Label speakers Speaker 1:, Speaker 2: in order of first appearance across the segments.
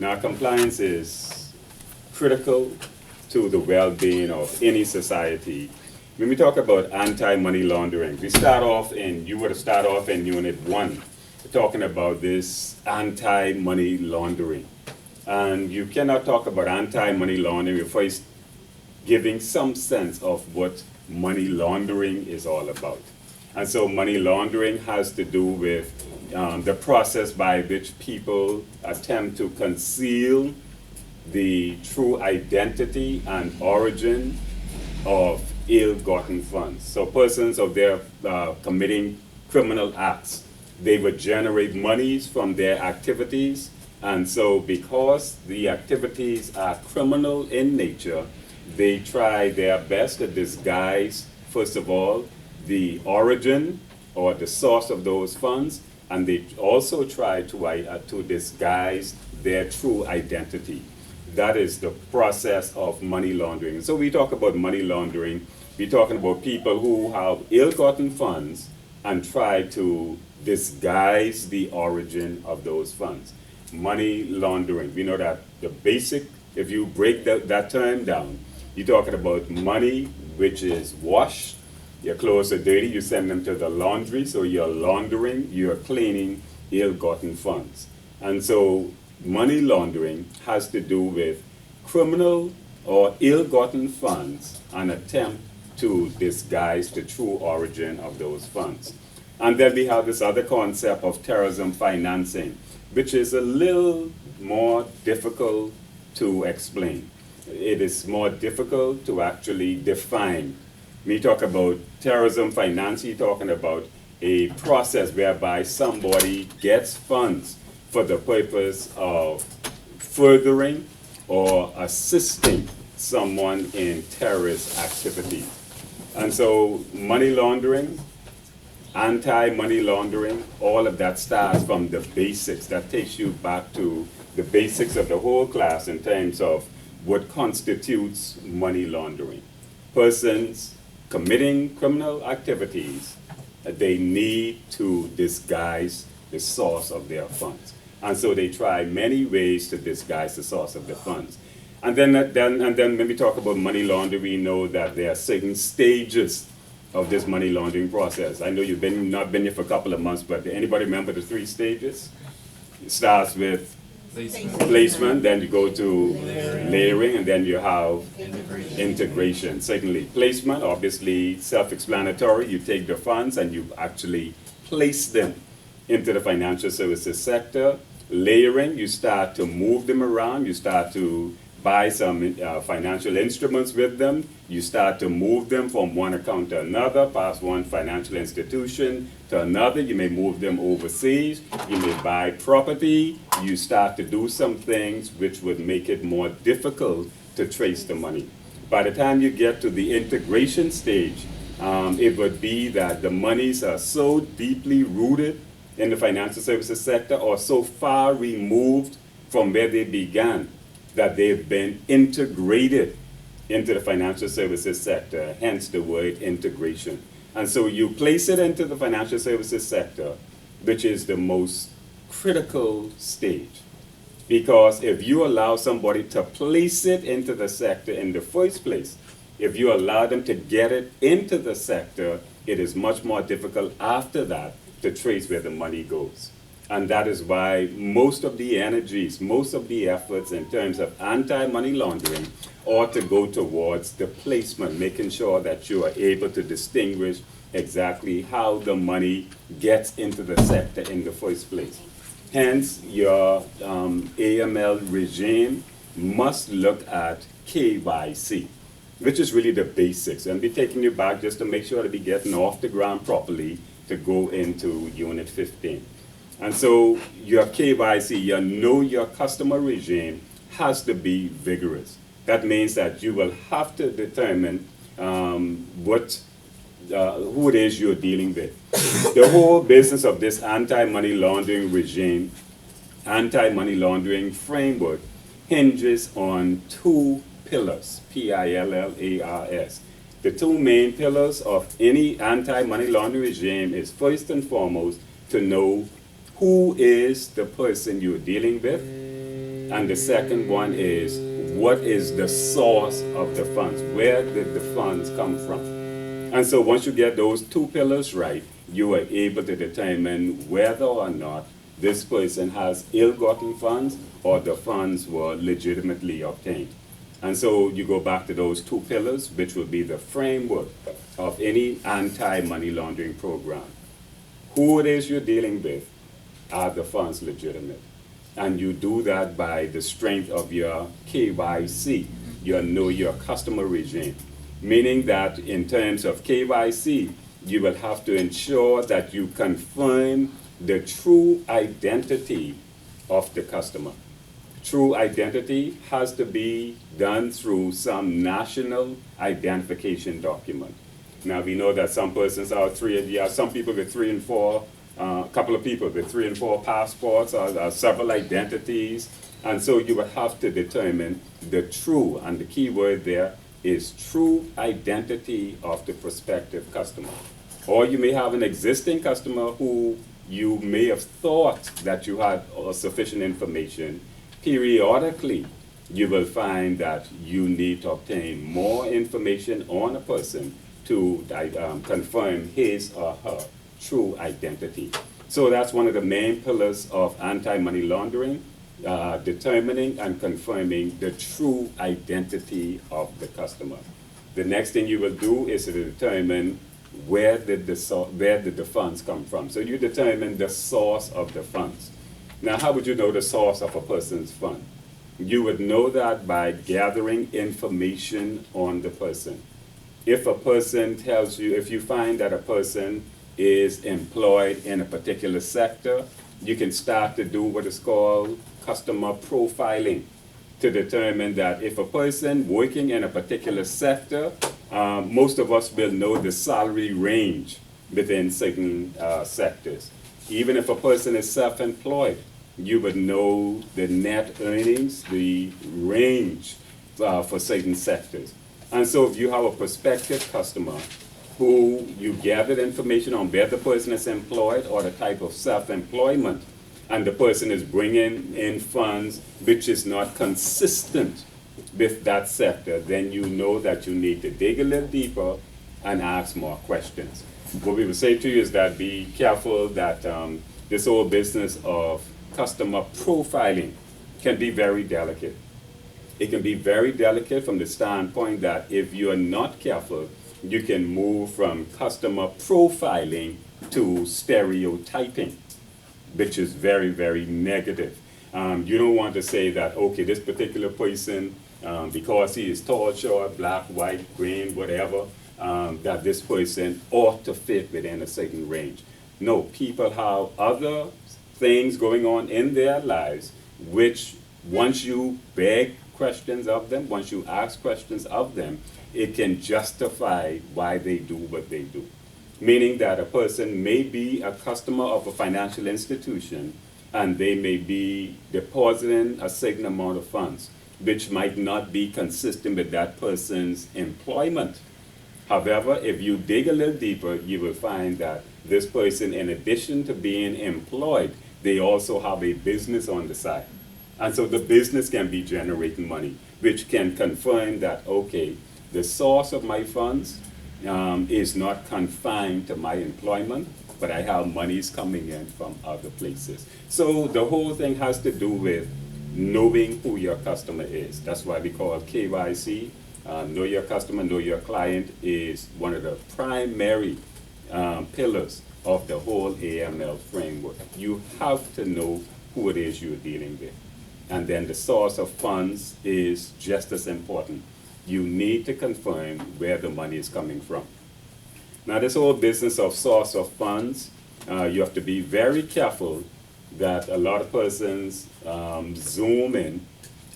Speaker 1: Now, compliance is critical to the well-being of any society. When we talk about anti-money laundering, you were to start off in Unit 1, talking about this anti-money laundering. And you cannot talk about anti-money laundering before giving some sense of what money laundering is all about. And so money laundering has to do with the process by which people attempt to conceal the true identity and origin of ill-gotten funds. So persons of their committing criminal acts, they would generate monies from their activities, and so because the activities are criminal in nature, they try their best to disguise, first of all, the origin or the source of those funds, and they also try to disguise their true identity. That is the process of money laundering. So we talk about money laundering, we're talking about people who have ill-gotten funds and try to disguise the origin of those funds. Money laundering, we know that the basic, if you break that term down, you're talking about money which is washed, your clothes are dirty, you send them to the laundry, so you're laundering, you're cleaning ill-gotten funds. And so money laundering has to do with criminal or ill-gotten funds and attempt to disguise the true origin of those funds. And then we have this other concept of terrorism financing, which is a little more difficult to explain. It is more difficult to actually define. When you talk about terrorism financing, you're talking about a process whereby somebody gets funds for the purpose of furthering or assisting someone in terrorist activity. And so money laundering, anti-money laundering, all of that starts from the basics. That takes you back to the basics of the whole class in terms of what constitutes money laundering. Persons committing criminal activities, they need to disguise the source of their funds. And so they try many ways to disguise the source of the funds. And then when we talk about money laundering, we know that there are certain stages of this money laundering process. I know you've not been here for a couple of months, but anybody remember the 3 stages? It starts with placement, then you go to layering, and then you have integration. Secondly, placement, obviously self-explanatory. You take the funds and you actually place them into the financial services sector. Layering, you start to move them around, you start to buy some financial instruments with them, you start to move them from one account to another, past one financial institution to another, you may move them overseas, you may buy property, you start to do some things which would make it more difficult to trace the money. By the time you get to the integration stage, it would be that the monies are so deeply rooted in the financial services sector or so far removed from where they began that they've been integrated into the financial services sector, hence the word integration. And so you place it into the financial services sector, which is the most critical stage. Because if you allow somebody to place it into the sector in the first place, if you allow them to get it into the sector, it is much more difficult after that to trace where the money goes. And that is why most of the energies, most of the efforts in terms of anti-money laundering ought to go towards the placement, making sure that you are able to distinguish exactly how the money gets into the sector in the first place. Hence, your AML regime must look at KYC, which is really the basics. And we're taking you back just to make sure that we're getting off the ground properly to go into Unit 15. And so your KYC, your know your customer regime, has to be vigorous. That means that you will have to determine who it is you're dealing with. The whole business of this anti-money laundering regime, anti-money laundering framework, hinges on 2 pillars, P-I-L-L-A-R-S. The 2 main pillars of any anti-money laundering regime is first and foremost to know who is the person you're dealing with, And the second one is, what is the source of the funds? Where did the funds come from? And so once you get those two pillars right, you are able to determine whether or not this person has ill-gotten funds or the funds were legitimately obtained. And so you go back to those two pillars, which will be the framework of any anti-money laundering program. Who it is you're dealing with, are the funds legitimate? And you do that by the strength of your KYC, your know your customer regime. Meaning that in terms of KYC, you will have to ensure that you confirm the true identity of the customer. True identity has to be done through some national identification document. Now we know that some persons are some people with 3 and 4, a couple of people with 3 and 4 passports or several identities. And so you will have to determine the true, and the key word there is true identity of the prospective customer. Or you may have an existing customer who you may have thought that you had sufficient information. Periodically, you will find that you need to obtain more information on a person to confirm his or her true identity. So that's one of the main pillars of anti-money laundering, determining and confirming the true identity of the customer. The next thing you will do is to determine where did the funds come from. So you determine the source of the funds. Now, how would you know the source of a person's fund? You would know that by gathering information on the person. If a person tells you, if you find that a person is employed in a particular sector, you can start to do what is called customer profiling to determine that if a person working in a particular sector, most of us will know the salary range within certain sectors. Even if a person is self-employed, you would know the net earnings, the range for certain sectors. And so if you have a prospective customer who you gathered information on where the person is employed or the type of self-employment, and the person is bringing in funds which is not consistent with that sector, then you know that you need to dig a little deeper and ask more questions. What we would say to you is that be careful that this whole business of customer profiling can be very delicate. It can be very delicate from the standpoint that if you are not careful, you can move from customer profiling to stereotyping, which is very, very negative. You don't want to say that, okay, this particular person, because he is tall, short, black, white, green, whatever, that this person ought to fit within a certain range. No, people have other things going on in their lives, which once you beg questions of them, once you ask questions of them, it can justify why they do what they do. Meaning that a person may be a customer of a financial institution and they may be depositing a certain amount of funds, which might not be consistent with that person's employment. However, if you dig a little deeper, you will find that this person, in addition to being employed, they also have a business on the side. And so the business can be generating money, which can confirm that, okay, the source of my funds is not confined to my employment, but I have monies coming in from other places. So the whole thing has to do with knowing who your customer is. That's why we call KYC, know your customer, know your client, is one of the primary pillars of the whole AML framework. You have to know who it is you're dealing with. And then the source of funds is just as important. You need to confirm where the money is coming from. Now, this whole business of source of funds, you have to be very careful that a lot of persons zoom in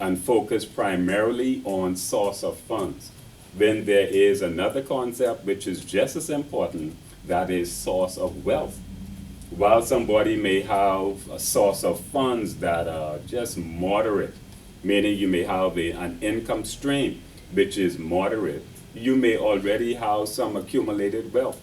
Speaker 1: and focus primarily on source of funds, when there is another concept which is just as important, that is source of wealth. While somebody may have a source of funds that are just moderate, meaning you may have an income stream which is moderate, you may already have some accumulated wealth.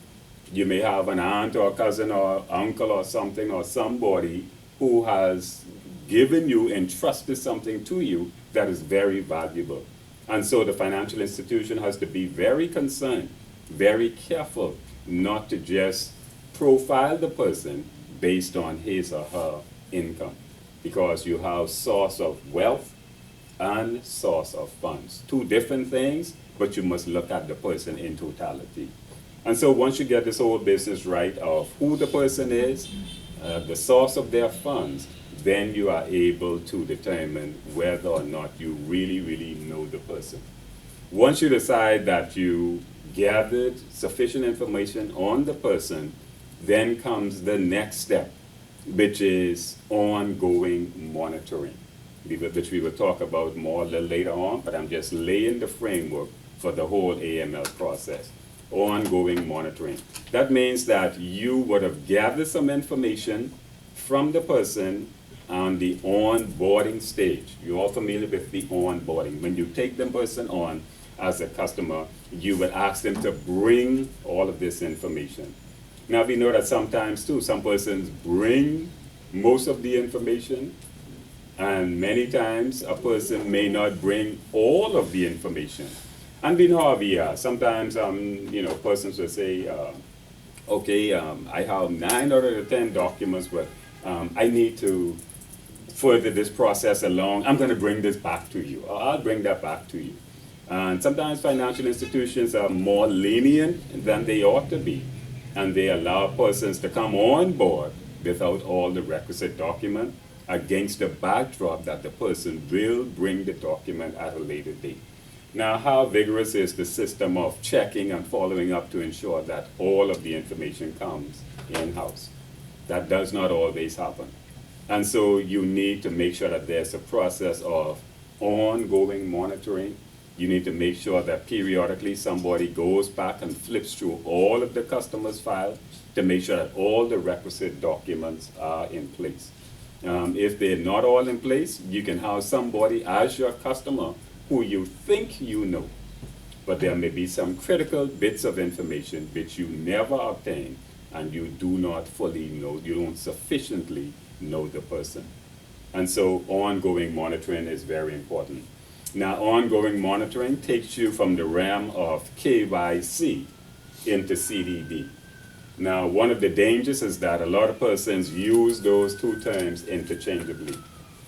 Speaker 1: You may have an aunt or a cousin or uncle or something or somebody who has given you, entrusted something to you that is very valuable. And so the financial institution has to be very concerned, very careful not to just profile the person based on his or her income, because you have source of wealth and source of funds. Two different things, but you must look at the person in totality. And so once you get this whole business right of who the person is, the source of their funds, then you are able to determine whether or not you really, really know the person. Once you decide that you gathered sufficient information on the person, then comes the next step, which is ongoing monitoring, which we will talk about more a little later on, but I'm just laying the framework for the whole AML process. Ongoing monitoring. That means that you would have gathered some information from the person on the onboarding stage. You're all familiar with the onboarding. When you take the person on as a customer, you would ask them to bring all of this information. Now we know that sometimes too, some persons bring most of the information, and many times a person may not bring all of the information. And we know how we are. Sometimes, persons will say, I have 9 out of the 10 documents, but I need to further this process along. I'm going to bring this back to you. Or I'll bring that back to you. And sometimes financial institutions are more lenient than they ought to be, and they allow persons to come on board without all the requisite document, against the backdrop that the person will bring the document at a later date. Now, how vigorous is the system of checking and following up to ensure that all of the information comes in-house? That does not always happen. And so you need to make sure that there's a process of ongoing monitoring. You need to make sure that periodically somebody goes back and flips through all of the customer's file to make sure that all the requisite documents are in place. If they're not all in place, you can have somebody as your customer who you think you know, but there may be some critical bits of information which you never obtain, and you do not fully know, you don't sufficiently know the person. And so ongoing monitoring is very important. Now, ongoing monitoring takes you from the realm of KYC into CDD. Now, one of the dangers is that a lot of persons use those two terms interchangeably.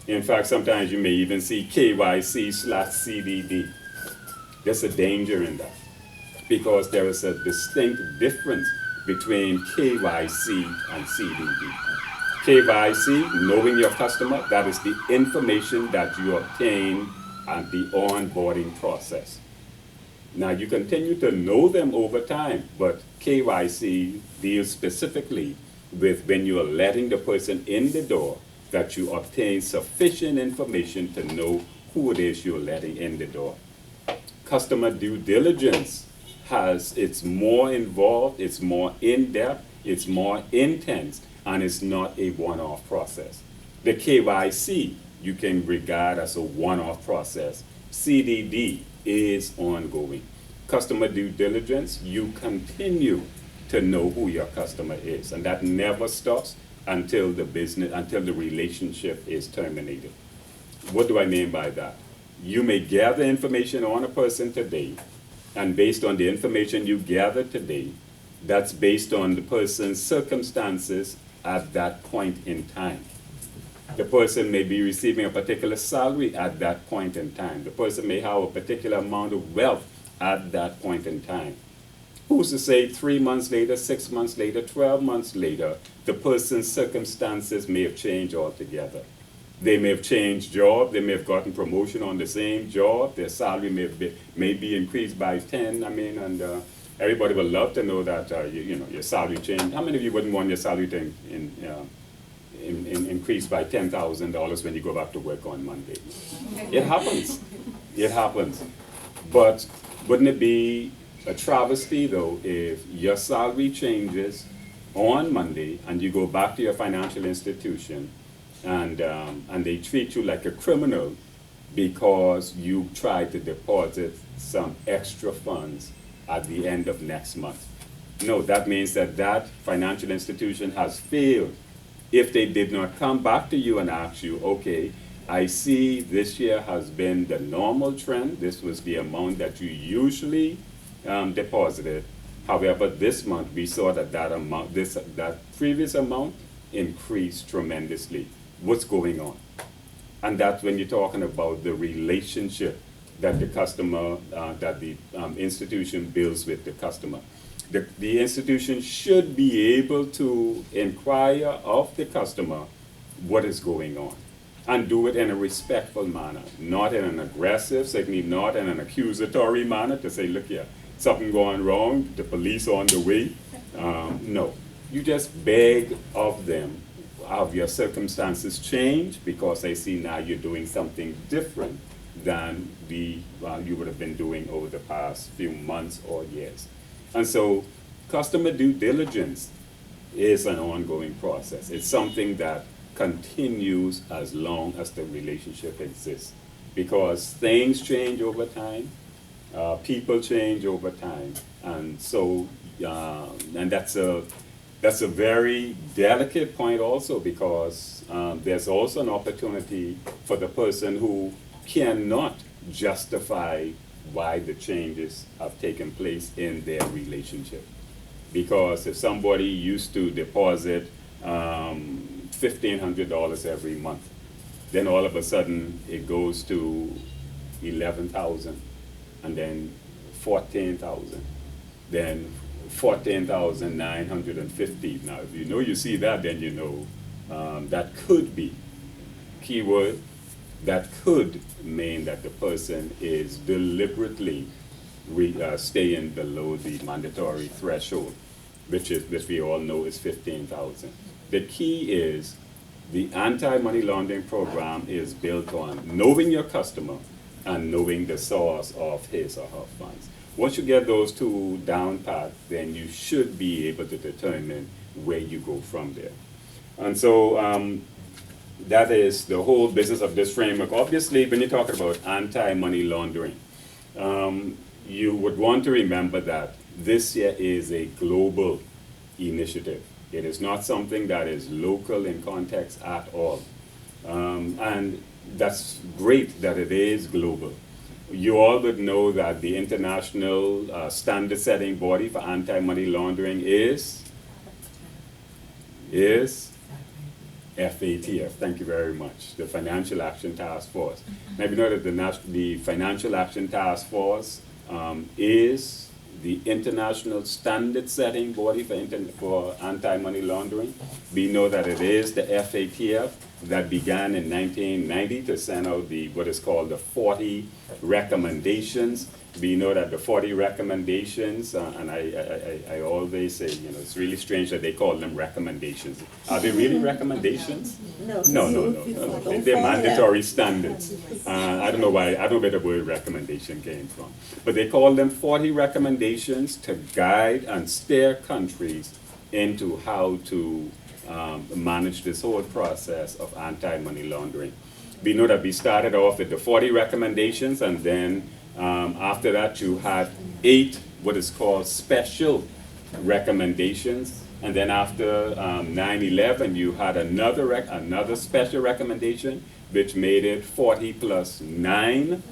Speaker 1: In fact, sometimes you may even see KYC/CDD. There's a danger in that, because there is a distinct difference between KYC and CDD. KYC, knowing your customer, that is the information that you obtain at the onboarding process. Now, you continue to know them over time, but KYC deals specifically with when you are letting the person in the door, that you obtain sufficient information to know who it is you're letting in the door. Customer due diligence it's more involved, it's more in-depth, it's more intense, and it's not a one-off process. The KYC you can regard as a one-off process. CDD is ongoing. Customer due diligence, you continue to know who your customer is, and that never stops until the relationship is terminated. What do I mean by that? You may gather information on a person today, and based on the information you gather today, that's based on the person's circumstances at that point in time. The person may be receiving a particular salary at that point in time. The person may have a particular amount of wealth at that point in time. Who's to say 3 months later, 6 months later, 12 months later, the person's circumstances may have changed altogether. They may have changed job, they may have gotten promotion on the same job, their salary may be increased by 10, and everybody would love to know that your salary changed. How many of you wouldn't want your salary to increase by $10,000 when you go back to work on Monday? It happens. It happens. But wouldn't it be a travesty, though, if your salary changes on Monday and you go back to your financial institution and they treat you like a criminal because you tried to deposit some extra funds at the end of next month? No, that means that financial institution has failed If they did not come back to you and ask you, okay, I see this year has been the normal trend, this was the amount that you usually deposited. However, this month we saw that that previous amount increased tremendously. What's going on? And that's when you're talking about the relationship that the customer, that the institution builds with the customer. The institution should be able to inquire of the customer what is going on and do it in a respectful manner, not in an aggressive, certainly not in an accusatory manner to say, look here, something going wrong, the police on the way. No, you just beg of them, have your circumstances changed because I see now you're doing something different than you would have been doing over the past few months or years. And so customer due diligence is an ongoing process. It's something that continues as long as the relationship exists, because things change over time, people change over time, and so and that's a very delicate point also, because there's also an opportunity for the person who cannot justify why the changes have taken place in their relationship. Because if somebody used to deposit $1,500 every month, then all of a sudden it goes to 11,000, and then 14,000, then 14,950. Now, if you know you see that, then you know that could be, keyword, that could mean that the person is deliberately staying below the mandatory threshold, which we all know is 15,000. The key is the anti-money laundering program is built on knowing your customer and knowing the source of his or her funds. Once you get those two down pat, then you should be able to determine where you go from there. And so that is the whole business of this framework. Obviously, when you're talking about anti-money laundering, you would want to remember that this year is a global initiative. It is not something that is local in context at all. And that's great that it is global. You all would know that the international standard setting body for anti-money laundering is FATF. Thank you very much. The Financial Action Task Force. Now, you know that the Financial Action Task Force is the international standard setting body for anti-money laundering. We know that it is the FATF that began in 1990 to send out what is called the 40 recommendations. We know that the 40 recommendations, and I always say, you know, it's really strange that they call them recommendations. Are they really recommendations? No. They're mandatory standards. I don't know why, I don't know where the word recommendation came from. But they call them 40 recommendations to guide and steer countries into how to manage this whole process of anti-money laundering. We know that we started off with the 40 recommendations, and then after that you had 8 what is called special recommendations, and then after 9/11 you had another special recommendation, which made it 40 plus 9.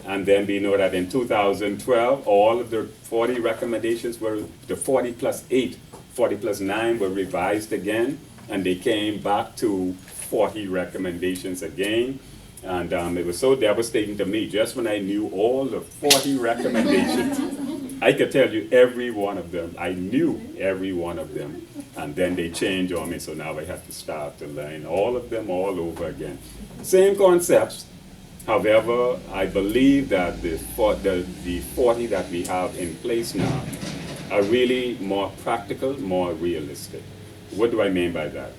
Speaker 1: And then we know that in 2012 all of the 40 recommendations were the 40 plus 8, 40 plus 9 were revised again, and they came back to 40 recommendations again. And it was so devastating to me. Just when I knew all the 40 recommendations, I could tell you every one of them. I knew every one of them. And then they changed on me, so now I have to start to learn all of them all over again. Same concepts. However, I believe that the 40 that we have in place now are really more practical, more realistic. What do I mean by that?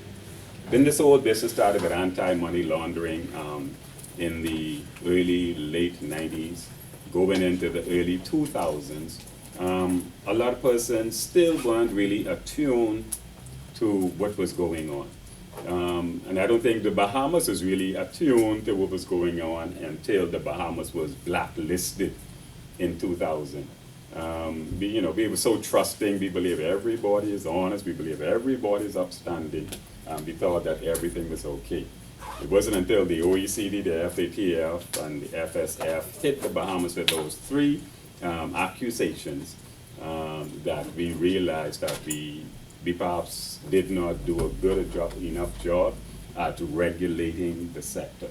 Speaker 1: Then this whole business started with anti-money laundering in the late 90s, going into the early 2000s. A lot of persons still weren't really attuned to what was going on. And I don't think the Bahamas was really attuned to what was going on until the Bahamas was blacklisted in 2000. We were so trusting. We believe everybody is honest. We believe everybody is upstanding. we thought that everything was okay. It wasn't until the OECD, the FATF, and the FSF hit the Bahamas with those three accusations that we realized that we perhaps did not do a good enough job at regulating the sector.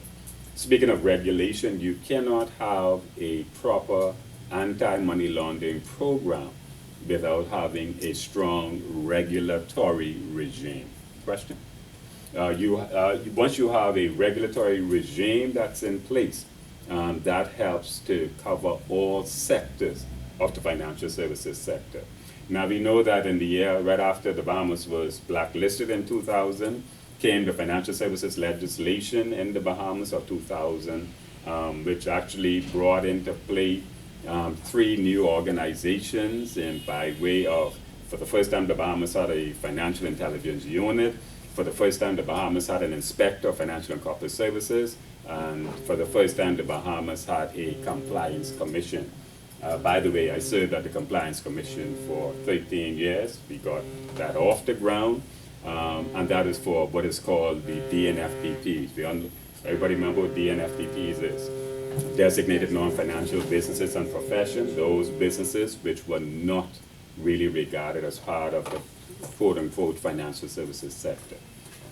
Speaker 1: Speaking of regulation, you cannot have a proper anti-money laundering program without having a strong regulatory regime. Question? Once you have a regulatory regime that's in place, that helps to cover all sectors of the financial services sector. Now we know that in the year right after the Bahamas was blacklisted in 2000, came the financial services legislation in the Bahamas of 2000, which actually brought into play three new organizations, and by way of, for the first time the Bahamas had a financial intelligence unit, for the first time the Bahamas had an inspector of financial and corporate services, and for the first time the Bahamas had a compliance commission. By the way, I served at the Compliance Commission for 13 years. We got that off the ground, and that is for what is called the DNFPPs. Everybody remember what DNFPPs is? Designated non-financial businesses and professions, those businesses which were not really regarded as part of the quote-unquote financial services sector.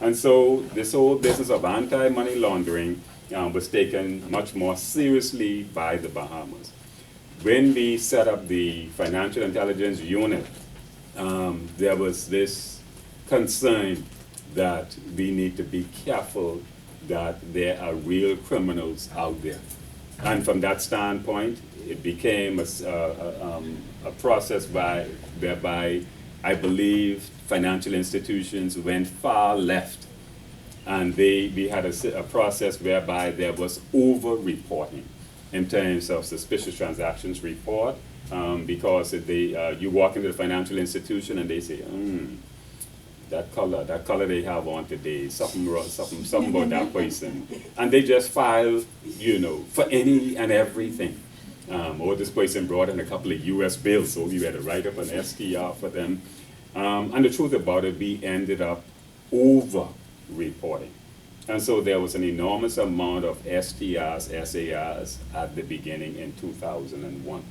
Speaker 1: And so this whole business of anti-money laundering was taken much more seriously by the Bahamas. When we set up the Financial Intelligence Unit, there was this concern that we need to be careful that there are real criminals out there. And from that standpoint, it became a process whereby I believe financial institutions went far left, and we had a process whereby there was over-reporting in terms of suspicious transactions report, because you walk into the financial institution and they say, that color they have on today, something about that person, and they just file, for any and everything. Or this person brought in a couple of U.S. bills, so we had to write up an STR for them. And the truth about it, we ended up over-reporting. And so there was an enormous amount of STRs, SARs at the beginning in 2001.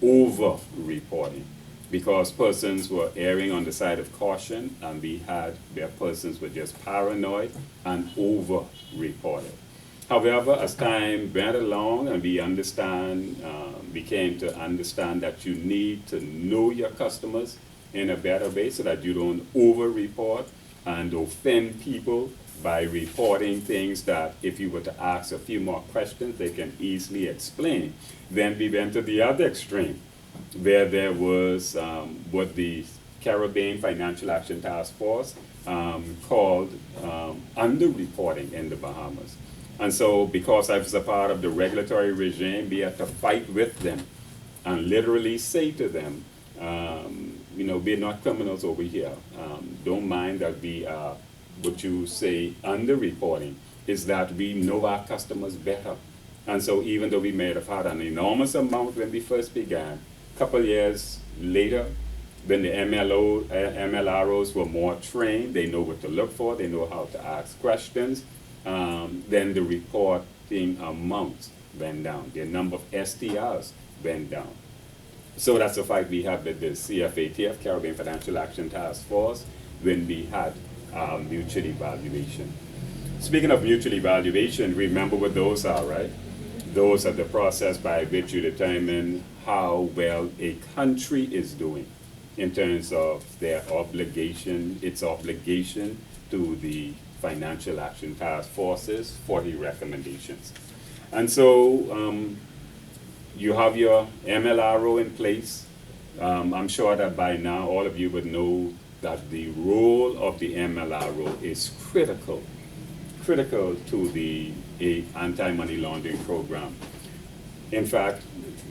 Speaker 1: Over-reporting. Because persons were erring on the side of caution, and where persons were just paranoid and over-reported. However, as time went along and we came to understand that you need to know your customers in a better way so that you don't over-report and offend people by reporting things that if you were to ask a few more questions, they can easily explain. Then we went to the other extreme, where there was what the Caribbean Financial Action Task Force called underreporting in the Bahamas. And so because I was a part of the regulatory regime, we had to fight with them and literally say to them, we're not criminals over here. Don't mind that we are, what you say, underreporting, is that we know our customers better. And so even though we may have had an enormous amount when we first began, a couple years later, when the MLROs were more trained, they know what to look for, they know how to ask questions, then the reporting amount went down. The number of STRs went down. So that's the fight we have with the CFATF, Caribbean Financial Action Task Force, when we had mutual evaluation. Speaking of mutual evaluation, remember what those are, right? Those are the process by which you determine how well a country is doing in terms of its obligation to the Financial Action Task Force's 40 recommendations. And so you have your MLRO in place. I'm sure that by now all of you would know that the role of the MLRO is critical to the anti-money laundering program. In fact,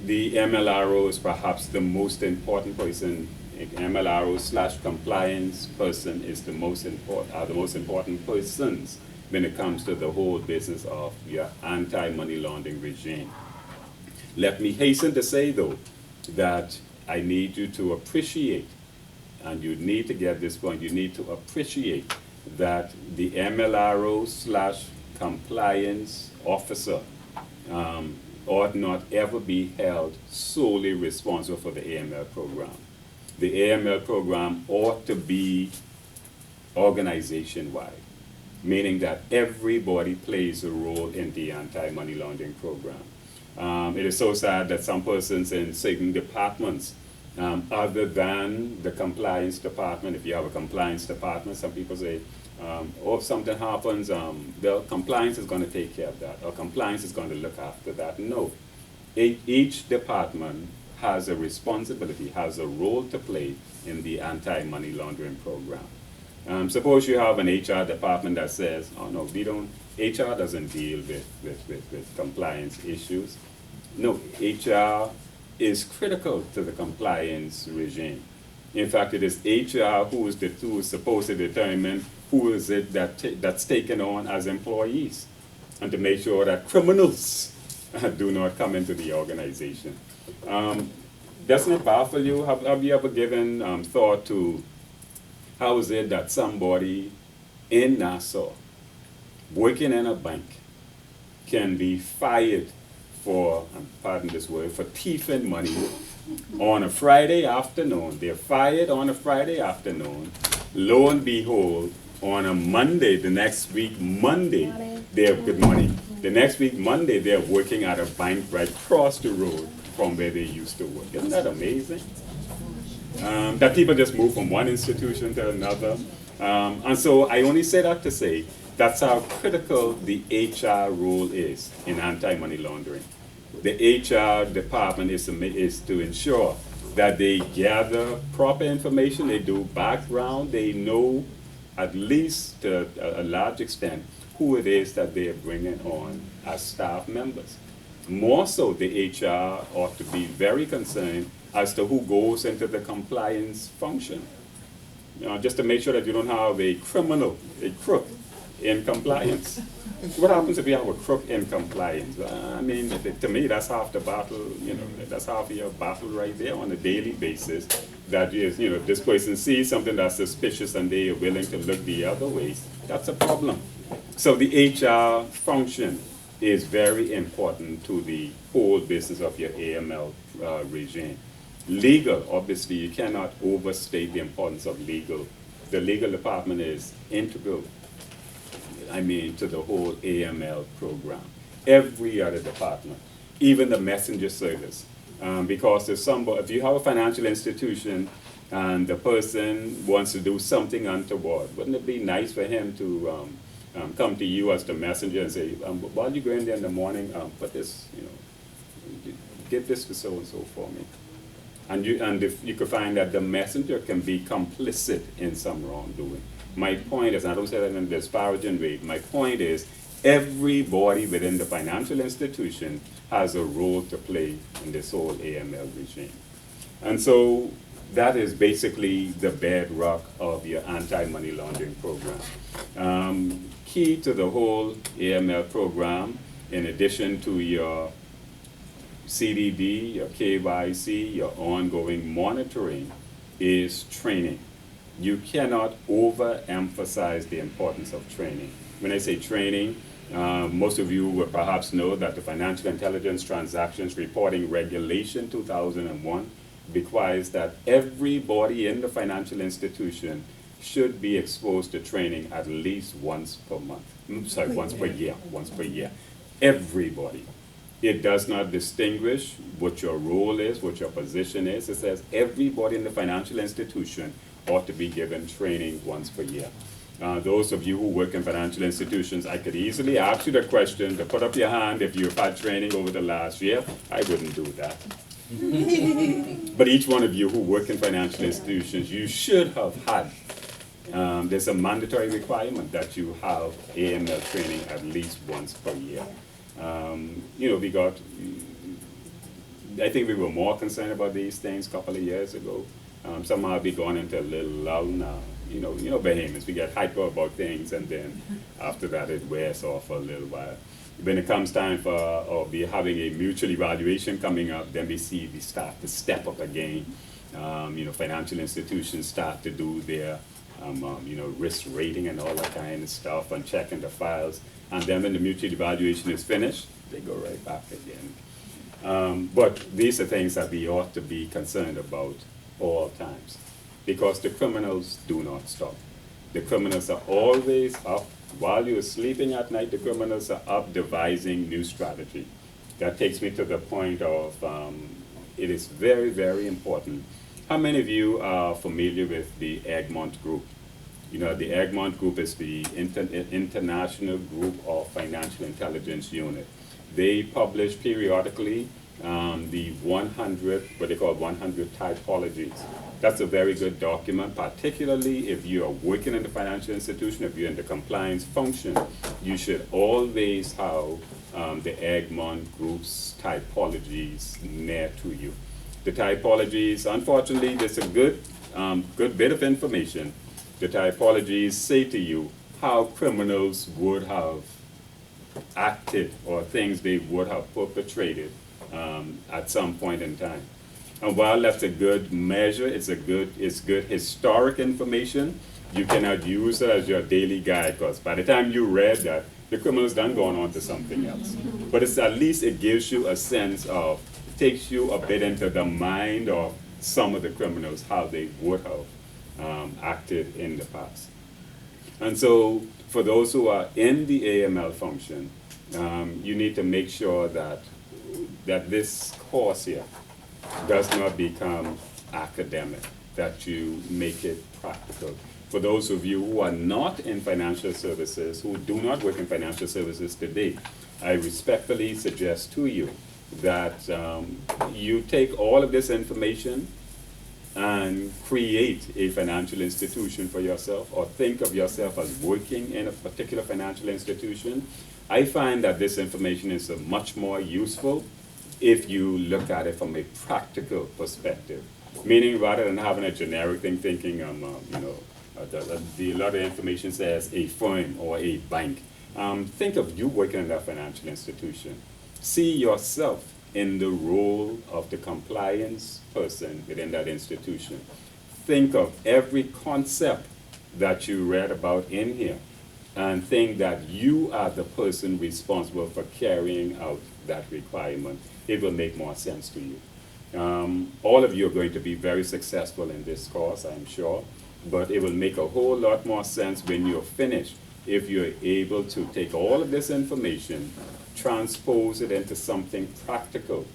Speaker 1: the MLRO is perhaps the most important person. MLRO/compliance person is the most important persons when it comes to the whole business of your anti-money laundering regime. Let me hasten to say, though, that I need you to appreciate, and you need to get this point, you need to appreciate that the MLRO slash compliance officer ought not ever be held solely responsible for the AML program. The AML program ought to be organization-wide, meaning that everybody plays a role in the anti-money laundering program. It is so sad that some persons in certain departments, other than the compliance department, if you have a compliance department, some people say, oh, if something happens, the compliance is going to take care of that, or compliance is going to look after that. No. Each department has a responsibility, has a role to play in the anti-money laundering program. Suppose you have an HR department that says, oh no, HR doesn't deal with compliance issues. No, HR is critical to the compliance regime. In fact, it is HR who is supposed to determine who is it that's taken on as employees, and to make sure that criminals do not come into the organization. Doesn't it baffle you? Have you ever given thought to how is it that somebody in Nassau, working in a bank, can be fired for, pardon this word, for thieving money on a Friday afternoon? They're fired on a Friday afternoon. Lo and behold, on a Monday, the next week, Monday, they're good money. The next week, Monday, they're working at a bank right across the road from where they used to work. Isn't that amazing? That people just move from one institution to another. And so I only say that to say that's how critical the HR role is in anti-money laundering. The HR department is to ensure that they gather proper information, they do background, they know at least to a large extent who it is that they are bringing on as staff members. More so, the HR ought to be very concerned as to who goes into the compliance function. Just to make sure that you don't have a criminal, a crook in compliance. What happens if you have a crook in compliance? I mean, to me, that's half the battle, that's half your battle right there on a daily basis. That is, if this person sees something that's suspicious and they are willing to look the other way, that's a problem. So the HR function is very important to the whole business of your AML regime. Legal, obviously, you cannot overstate the importance of legal. The legal department is integral, to the whole AML program. Every other department, even the messenger service. Because if you have a financial institution and the person wants to do something untoward, wouldn't it be nice for him to come to you as the messenger and say, while you go in there in the morning, put this, give this to so-and-so for me. And if you could find that the messenger can be complicit in some wrongdoing. My point is, and I don't say that in a disparaging way, my point is everybody within the financial institution has a role to play in this whole AML regime. And so that is basically the bedrock of your anti-money laundering program. Key to the whole AML program, in addition to your CDD, your KYC, your ongoing monitoring, is training. You cannot overemphasize the importance of training. When I say training, most of you will perhaps know that the Financial Intelligence Transactions Reporting Regulation 2001 requires that everybody in the financial institution should be exposed to training at least once per year. Everybody. It does not distinguish what your role is, what your position is. It says everybody in the financial institution ought to be given training once per year. Those of you who work in financial institutions, I could easily ask you the question to put up your hand if you've had training over the last year. I wouldn't do that. But each one of you who work in financial institutions, you should have had. There's a mandatory requirement that you have AML training at least once per year. I think we were more concerned about these things a couple of years ago. Somehow we've gone into a little lull now. Bahamians, we get hyper about things, and then after that it wears off for a little while. When it comes time for we're having a mutual evaluation coming up, then we start to step up again. Financial institutions start to do their risk rating and all that kind of stuff, and checking the files. And then when the mutual evaluation is finished, they go right back again. But these are things that we ought to be concerned about all times, because the criminals do not stop. The criminals are always up. While you're sleeping at night, the criminals are up devising new strategy. That takes me to the point of it is very, very important. How many of you are familiar with the Egmont Group? You know, the Egmont Group is the International Group of Financial Intelligence Unit. They publish periodically the 100, what they call 100 typologies. That's a very good document, particularly if you are working in the financial institution, if you're in the compliance function. You should always have the Egmont Group's typologies near to you. The typologies, unfortunately, there's a good bit of information. The typologies say to you how criminals would have acted or things they would have perpetrated at some point in time. And while that's a good measure, it's good historic information, you cannot use it as your daily guide, because by the time you read that, the criminal's done gone on to something else. But it's at least it gives you a sense of, takes you a bit into the mind of some of the criminals, how they would have acted in the past. And so for those who are in the AML function, you need to make sure that this course here does not become academic, that you make it practical. For those of you who are not in financial services, who do not work in financial services today, I respectfully suggest to you that you take all of this information and create a financial institution for yourself, or think of yourself as working in a particular financial institution. I find that this information is much more useful if you look at it from a practical perspective. Meaning, rather than having a generic thing, thinking, a lot of information says a firm or a bank. Think of you working in that financial institution. See yourself in the role of the compliance person within that institution. Think of every concept that you read about in here, and think that you are the person responsible for carrying out that requirement. It will make more sense to you. All of you are going to be very successful in this course, I'm sure, but it will make a whole lot more sense when you're finished if you're able to take all of this information, transpose it into something practical,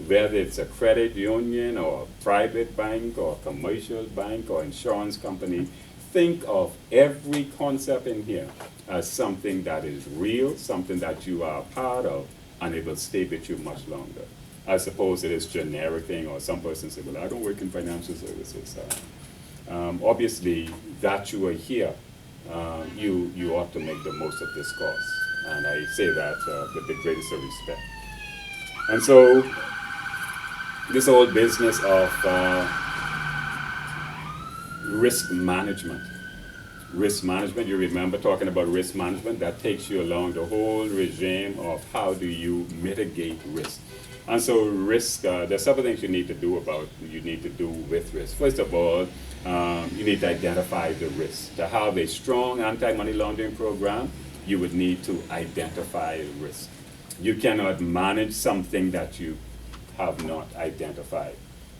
Speaker 1: whether it's a credit union or a private bank or a commercial bank or insurance company. Think of every concept in here as something that is real, something that you are a part of, and it will stay with you much longer. I suppose it is generic thing, or some person say, well, I don't work in financial services. Obviously, that you are here, you ought to make the most of this course. And I say that with the greatest of respect. And so, this whole business of risk management. Risk management, you remember talking about risk management, that takes you along the whole regime of how do you mitigate risk. And so risk, there's several things you need to do with risk. First of all, you need to identify the risk. To have a strong anti-money laundering program, you would need to identify risk. You cannot manage something that you have not identified.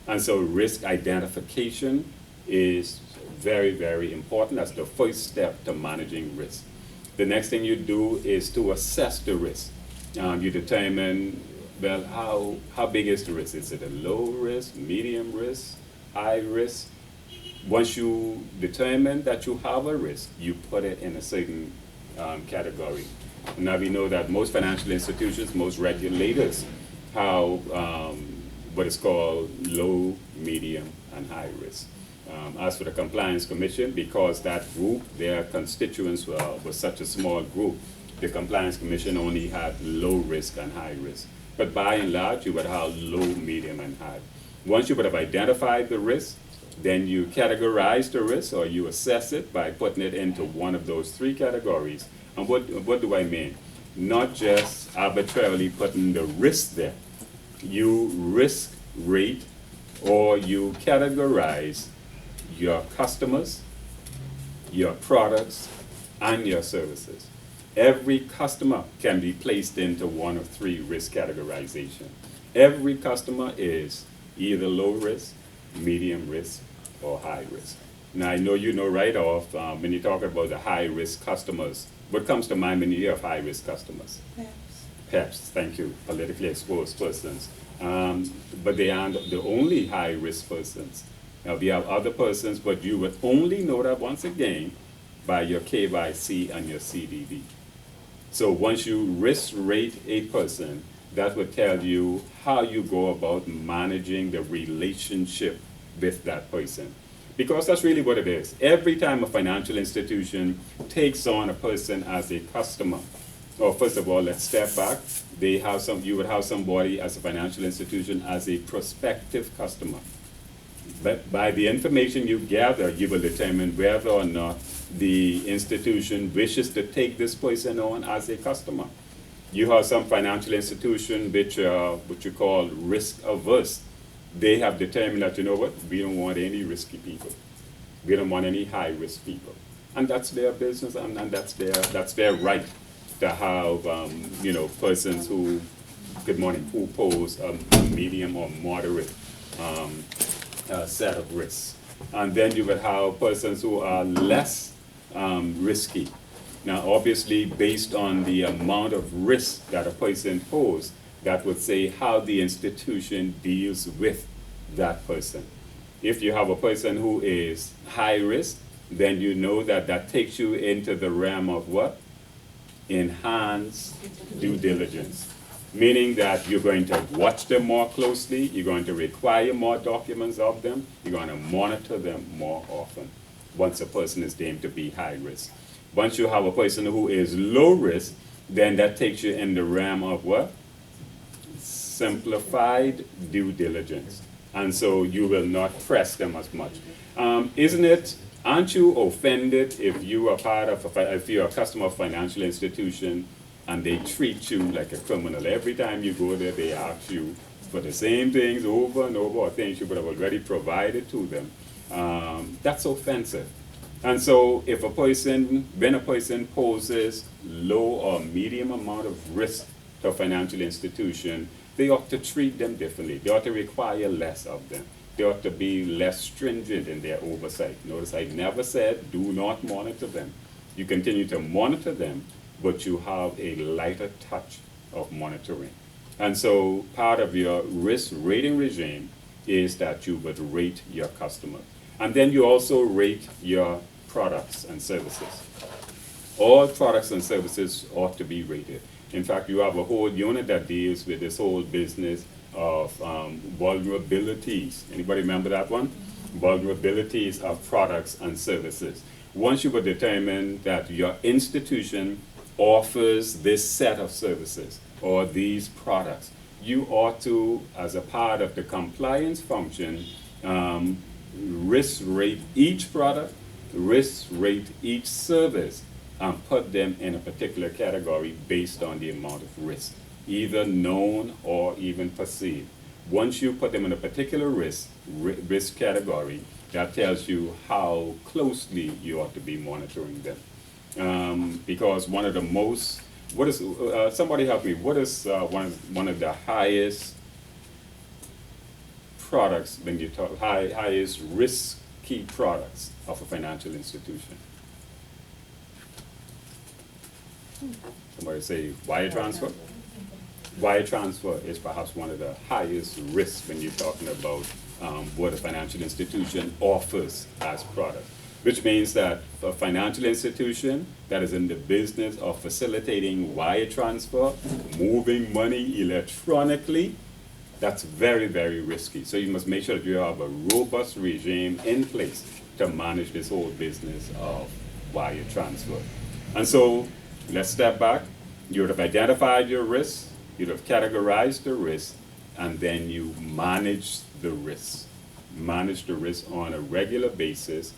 Speaker 1: And so risk identification is very, very important. That's the first step to managing risk. The next thing you do is to assess the risk. You determine, well, how big is the risk? Is it a low risk, medium risk, high risk? Once you determine that you have a risk, you put it in a certain category. Now we know that most financial institutions, most regulators have what is called low, medium, and high risk. As for the Compliance Commission, because that group, their constituents was such a small group, the Compliance Commission only had low risk and high risk. But by and large, you would have low, medium, and high. Once you would have identified the risk, then you categorize the risk, or you assess it by putting it into one of those three categories. And what do I mean? Not just arbitrarily putting the risk there. You risk rate, or you categorize your customers, your products, and your services. Every customer can be placed into one of three risk categorization. Every customer is either low risk, medium risk, or high risk. Now, I know you know right off when you talk about the high risk customers, what comes to mind when you hear of high risk customers? PEPs, thank you, politically exposed persons. But they aren't the only high risk persons. Now, we have other persons, but you would only know that once again by your KYC and your CDD. So once you risk rate a person, that would tell you how you go about managing the relationship with that person. Because that's really what it is. Every time a financial institution takes on a person as a customer, or first of all, let's step back. You would have somebody as a financial institution as a prospective customer. But by the information you gather, you will determine whether or not the institution wishes to take this person on as a customer. You have some financial institution which what you call risk averse. They have determined that, you know what, we don't want any risky people. We don't want any high risk people. And that's their business, and that's their right to have persons who, good morning, who pose a medium or moderate set of risks. And then you would have persons who are less risky. Now, obviously, based on the amount of risk that a person poses, that would say how the institution deals with that person. If you have a person who is high risk, then you know that that takes you into the realm of what? Enhanced due diligence. Meaning that you're going to watch them more closely, you're going to require more documents of them, you're going to monitor them more often once a person is deemed to be high risk. Once you have a person who is low risk, then that takes you in the realm of what? Simplified due diligence. And so you will not press them as much. Aren't you offended if you are if you're a customer of a financial institution and they treat you like a criminal? Every time you go there, they ask you for the same things over and over, or things you would have already provided to them. That's offensive. And so when a person poses low or medium amount of risk to a financial institution, they ought to treat them differently. They ought to require less of them. They ought to be less stringent in their oversight. Notice I never said do not monitor them. You continue to monitor them, but you have a lighter touch of monitoring. And so part of your risk rating regime is that you would rate your customer. And then you also rate your products and services. All products and services ought to be rated. In fact, you have a whole unit that deals with this whole business of vulnerabilities. Anybody remember that one? Vulnerabilities of products and services. Once you would determine that your institution offers this set of services or these products, you ought to, as a part of the compliance function, risk rate each product, risk rate each service, and put them in a particular category based on the amount of risk, either known or even perceived. Once you put them in a particular risk category, that tells you how closely you ought to be monitoring them. Because one of the most, somebody help me, what is one of the highest products when you talk, highest risky products of a financial institution? Somebody say wire transfer? Wire transfer is perhaps one of the highest risks when you're talking about what a financial institution offers as product. Which means that a financial institution that is in the business of facilitating wire transfer, moving money electronically, that's very, very risky. So you must make sure that you have a robust regime in place to manage this whole business of wire transfer. And so let's step back. You would have identified your risks, you'd have categorized the risk, and then you manage the risk. Manage the risk on a regular basis.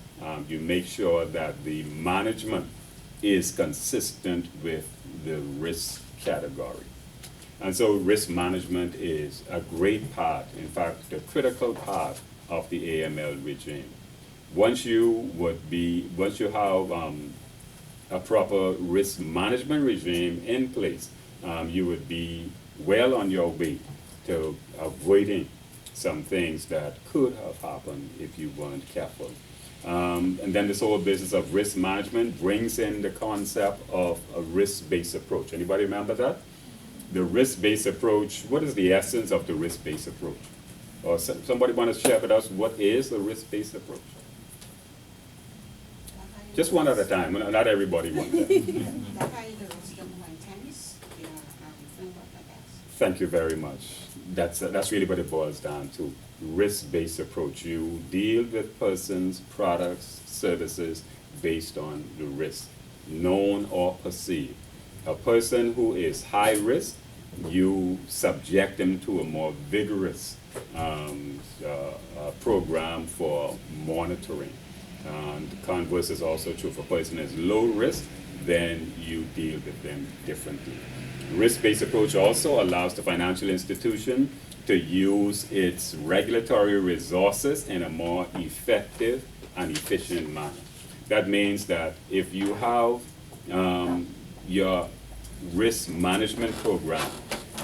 Speaker 1: You make sure that the management is consistent with the risk category. And so risk management is a great part, in fact, the critical part of the AML regime. once you have a proper risk management regime in place, you would be well on your way to avoiding some things that could have happened if you weren't careful. And then this whole business of risk management brings in the concept of a risk-based approach. Anybody remember that? The risk-based approach, what is the essence of the risk-based approach? Or somebody want to share with us what is the risk-based approach? Just one at a time, not everybody wants that. Thank you very much. That's really what it boils down to. Risk-based approach. You deal with persons, products, services based on the risk, known or perceived. A person who is high risk, you subject them to a more vigorous program for monitoring. The converse is also true. If a person is low risk, then you deal with them differently. Risk-based approach also allows the financial institution to use its regulatory resources in a more effective and efficient manner. That means that if you have your risk management program,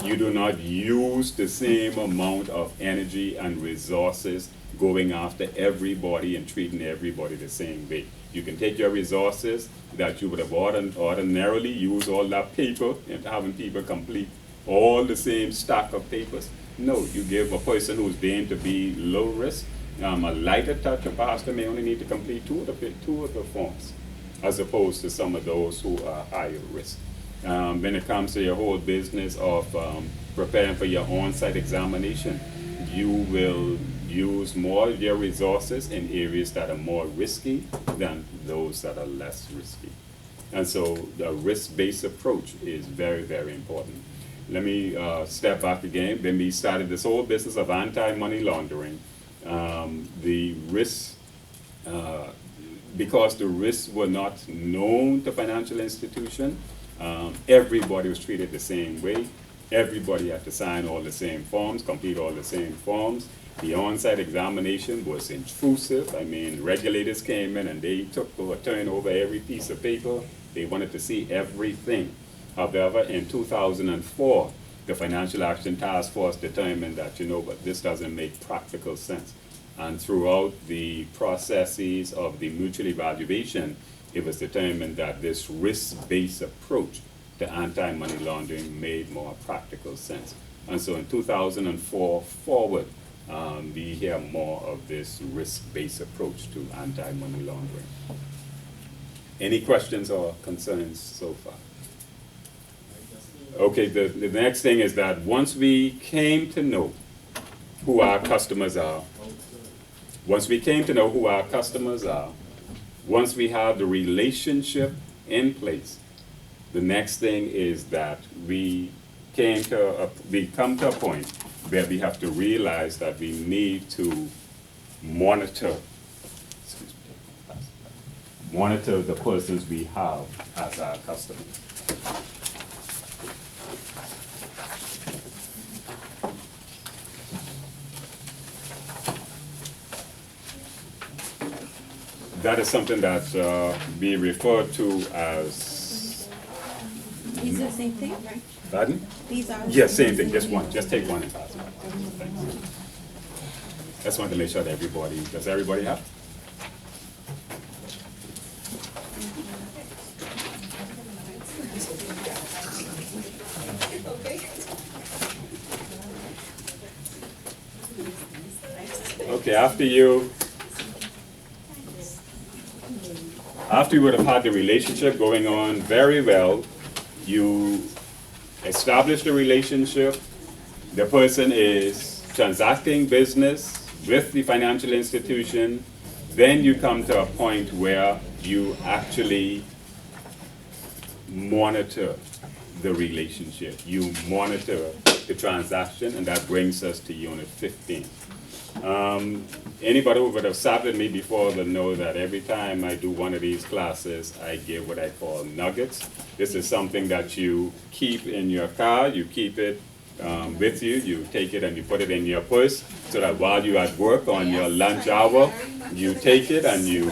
Speaker 1: you do not use the same amount of energy and resources going after everybody and treating everybody the same way. You can take your resources that you would have ordinarily used all that paper and having people complete all the same stack of papers. No, you give a person who's deemed to be low risk a lighter touch. A pastor may only need to complete two of the forms, as opposed to some of those who are higher risk. When it comes to your whole business of preparing for your on-site examination, you will use more of your resources in areas that are more risky than those that are less risky. And so the risk-based approach is very, very important. Let me step back again. When we started this whole business of anti-money laundering, the risks, because the risks were not known to financial institutions, everybody was treated the same way. Everybody had to sign all the same forms, complete all the same forms. The on-site examination was intrusive. I mean, regulators came in and they turned over every piece of paper. They wanted to see everything. However, in 2004, the Financial Action Task Force determined that, but this doesn't make practical sense. And throughout the processes of the mutual evaluation, it was determined that this risk-based approach to anti-money laundering made more practical sense. And so in 2004 forward, we hear more of this risk-based approach to anti-money laundering. Any questions or concerns so far? Okay, the next thing is that once we came to know who our customers are, once we have the relationship in place, the next thing is that we come to a point where we have to realize that we need to monitor the persons we have as our customers. That is something that we refer to as...
Speaker 2: These are the same thing, right?
Speaker 1: Pardon?
Speaker 2: These are
Speaker 1: Yes, same thing, just one. Just take one and pass it. Thanks. Just want to make sure that everybody, does everybody have? Okay, after you would have had the relationship going on very well, you establish the relationship, the person is transacting business with the financial institution, then you come to a point where you actually monitor the relationship. You monitor the transaction, and that brings us to Unit 15. Anybody who would have sat with me before will know that every time I do one of these classes, I give what I call nuggets. This is something that you keep in your car, you keep it with you. You take it and you put it in your purse so that while you're at work on your lunch hour, you take it and you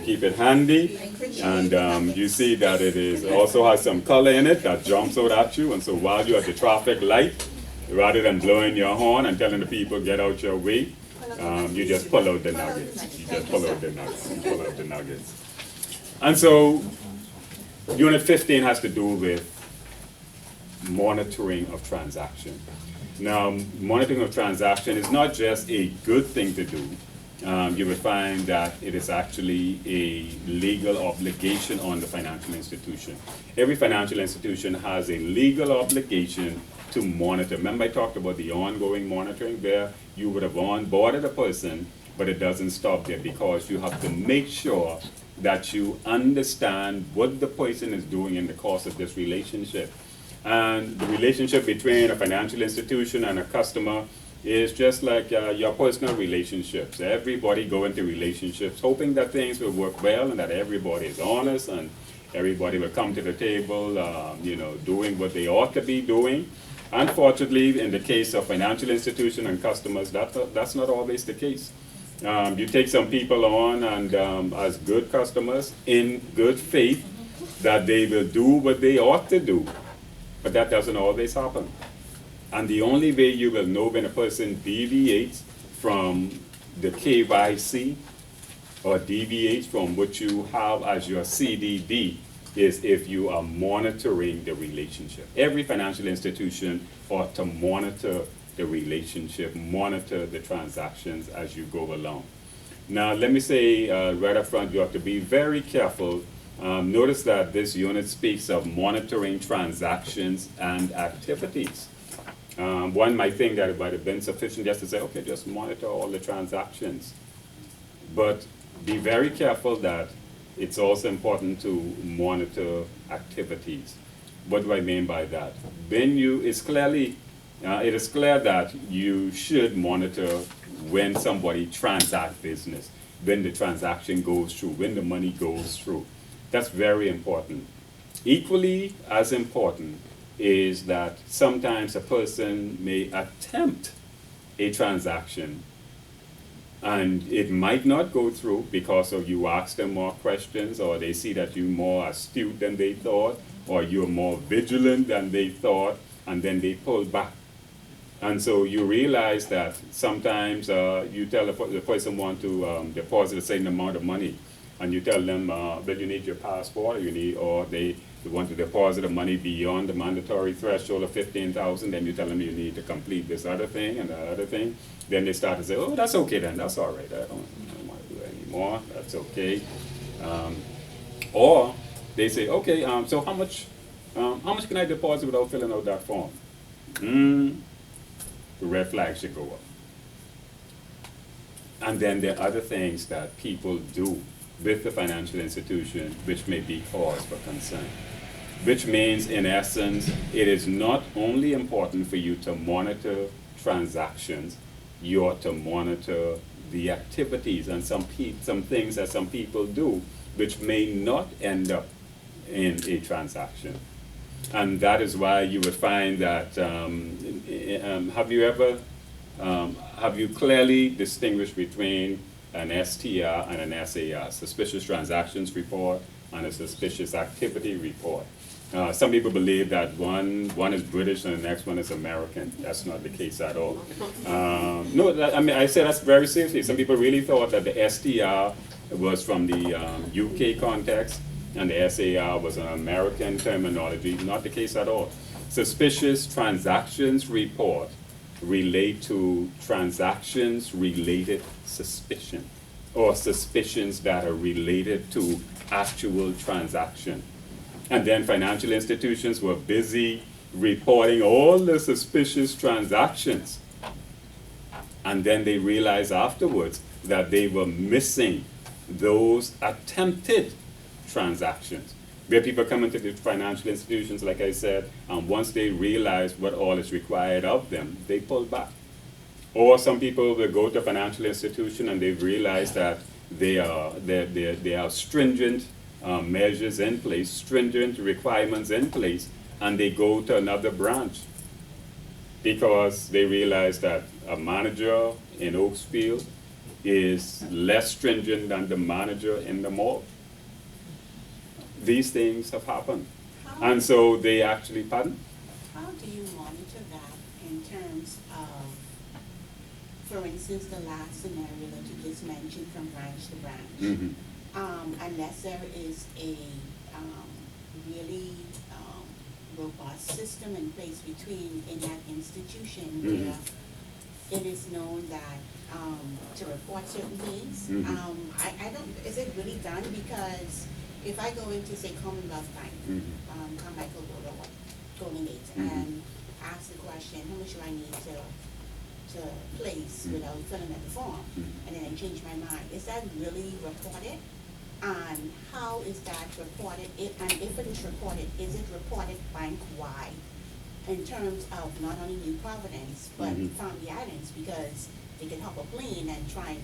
Speaker 1: keep it handy. And you see that it is also has some color in it that jumps out at you. And so while you're at the traffic light, rather than blowing your horn and telling the people get out your way, you just pull out the nuggets. You just pull out the nuggets. You pull out the nuggets. And so Unit 15 has to do with monitoring of transaction. Now, monitoring of transaction is not just a good thing to do. You will find that it is actually a legal obligation on the financial institution. Every financial institution has a legal obligation to monitor. Remember I talked about the ongoing monitoring where you would have onboarded a person, but it doesn't stop there because you have to make sure that you understand what the person is doing in the course of this relationship. And the relationship between a financial institution and a customer is just like your personal relationships. Everybody go into relationships hoping that things will work well and that everybody is honest and everybody will come to the table, doing what they ought to be doing. Unfortunately, in the case of financial institution and customers, that's not always the case. You take some people on and as good customers in good faith that they will do what they ought to do, but that doesn't always happen. And the only way you will know when a person deviates from the KYC or deviates from what you have as your CDD is if you are monitoring the relationship. Every financial institution ought to monitor the relationship, monitor the transactions as you go along. Now, let me say right up front, you have to be very careful. Notice that this unit speaks of monitoring transactions and activities. One might think that it might have been sufficient just to say, okay, just monitor all the transactions. But be very careful that it's also important to monitor activities. What do I mean by that? It is clear that you should monitor when somebody transacts business, when the transaction goes through, when the money goes through. That's very important. Equally as important is that sometimes a person may attempt a transaction and it might not go through because of you ask them more questions, or they see that you're more astute than they thought, or you're more vigilant than they thought, and then they pull back. And so you realize that sometimes you tell the person want to deposit a certain amount of money, and you tell them, well, you need your passport, or they want to deposit the money beyond the mandatory threshold of $15,000, then you tell them you need to complete this other thing and that other thing. Then they start to say, oh, that's okay then, that's all right, I don't want to do it anymore, that's okay. Or they say, okay, so how much can I deposit without filling out that form? The red flag should go up. And then there are other things that people do with the financial institution which may be cause for concern. Which means, in essence, it is not only important for you to monitor transactions, you ought to monitor the activities and some things that some people do which may not end up in a transaction. And that is why you would find that, have you clearly distinguished between an STR and an SAR, suspicious transactions report and a suspicious activity report? Some people believe that one is British and the next one is American. That's not the case at all. I say that's very seriously. Some people really thought that the STR was from the UK context and the SAR was an American terminology. Not the case at all. Suspicious transactions report relate to transactions related suspicion or suspicions that are related to actual transaction. And then financial institutions were busy reporting all the suspicious transactions. And then they realized afterwards that they were missing those attempted transactions. Where people come into the financial institutions, like I said, once they realize what all is required of them, they pull back. Or some people will go to a financial institution and they've realized that there are stringent measures in place, stringent requirements in place, and they go to another branch. because they realize that a manager in Oakesfield is less stringent than the manager in the mall. These things have happened. And so they actually, pardon?
Speaker 3: How do you monitor that in terms of, for instance, the last scenario that you just mentioned from branch to branch?
Speaker 1: Mhm.
Speaker 3: Unless there is a really robust system in place between, in that institution where it is known that to report certain things. I don't, is it really done? Because if I go into, say, Commonwealth Bank, Carmichael Road or Golden Gate, and ask the question, how much do I need to place without filling out the form, and then I change my mind, is that really reported? And how is that reported? And if it is reported, is it reported bank-wide in terms of not only New Providence, but Family Islands, because they can hop a plane and try and,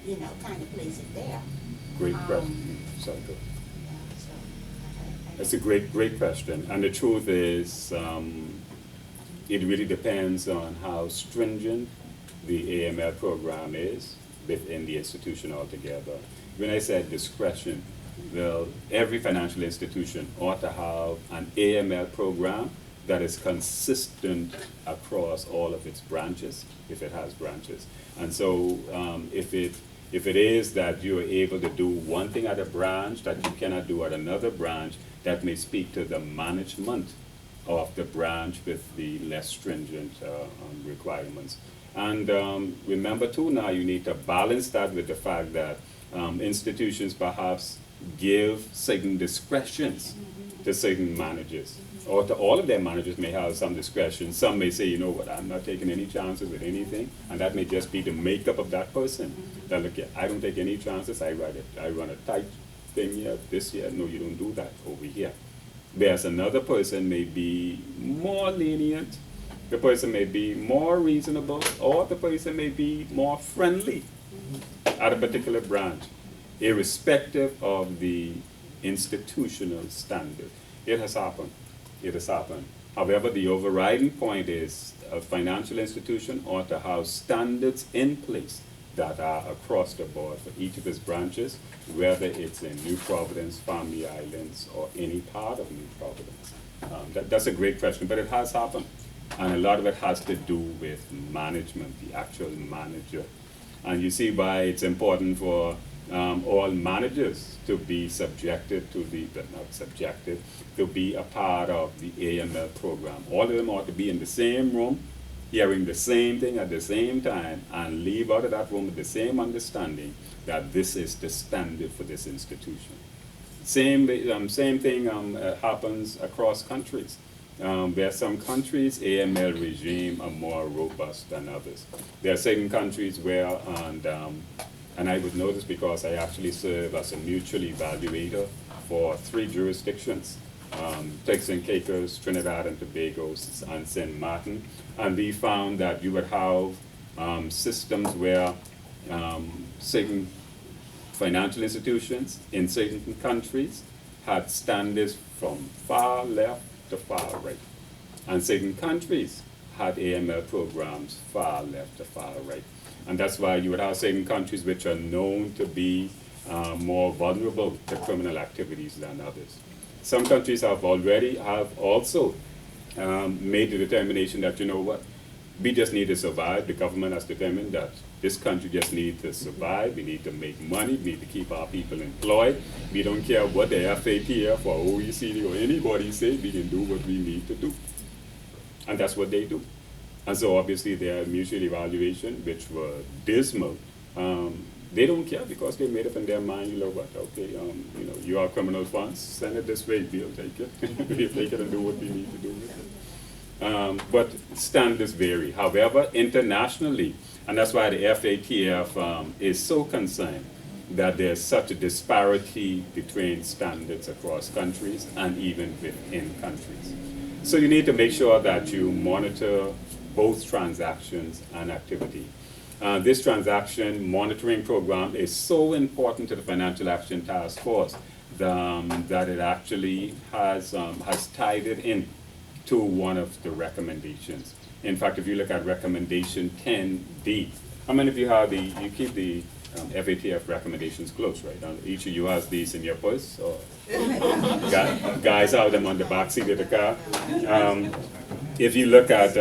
Speaker 3: you know, kind of place it there.
Speaker 1: Great question. Sorry, go.
Speaker 3: Yeah, so I
Speaker 1: That's a great question. And the truth is, it really depends on how stringent the AML program is within the institution altogether. When I said discretion, well, every financial institution ought to have an AML program that is consistent across all of its branches, if it has branches. And so if it is that you are able to do one thing at a branch that you cannot do at another branch, that may speak to the management of the branch with the less stringent requirements. And remember too, now you need to balance that with the fact that institutions perhaps give certain discretions to certain managers, or to all of their managers may have some discretion. Some may say, you know what, I'm not taking any chances with anything, and that may just be the makeup of that person. That look, I don't take any chances, I run a tight thing here, this year, no, you don't do that over here. Whereas another person may be more lenient, the person may be more reasonable, or the person may be more friendly at a particular branch, irrespective of the institutional standard. It has happened. It has happened. However, the overriding point is a financial institution ought to have standards in place that are across the board for each of its branches, whether it's in New Providence, Family Islands, or any part of New Providence. That's a great question, but it has happened. And a lot of it has to do with management, the actual manager. And you see why it's important for all managers to be subjected to the, but not subjected, to be a part of the AML program. All of them ought to be in the same room, hearing the same thing at the same time, and leave out of that room with the same understanding that this is the standard for this institution. Same thing happens across countries. There are some countries, AML regime are more robust than others. There are certain countries where, and I would know this because I actually serve as a mutual evaluator for 3 jurisdictions, Turks and Caicos, Trinidad and Tobago, and St. Martin. And we found that you would have systems where certain financial institutions in certain countries had standards from far left to far right. And certain countries had AML programs far left to far right. And that's why you would have certain countries which are known to be more vulnerable to criminal activities than others. Some countries have also made the determination that, you know what, we just need to survive. The government has determined that this country just needs to survive. We need to make money. We need to keep our people employed. We don't care what the FATF or OECD or anybody say. We can do what we need to do. And that's what they do. And so obviously their mutual evaluation, which were dismal, they don't care because they made up in their mind, you know what, okay, you know, you are criminal funds, send it this way, we'll take it. We'll take it and do what we need to do with it. But standards vary. However, internationally, and that's why the FATF is so concerned that there's such a disparity between standards across countries and even within countries. So you need to make sure that you monitor both transactions and activity. This transaction monitoring program is so important to the Financial Action Task Force that it actually has tied it in to one of the recommendations. In fact, if you look at recommendation 10D, how many of you have you keep the FATF recommendations close, right? Each of you has these in your purse, or guys have them on the back seat of the car. If you look at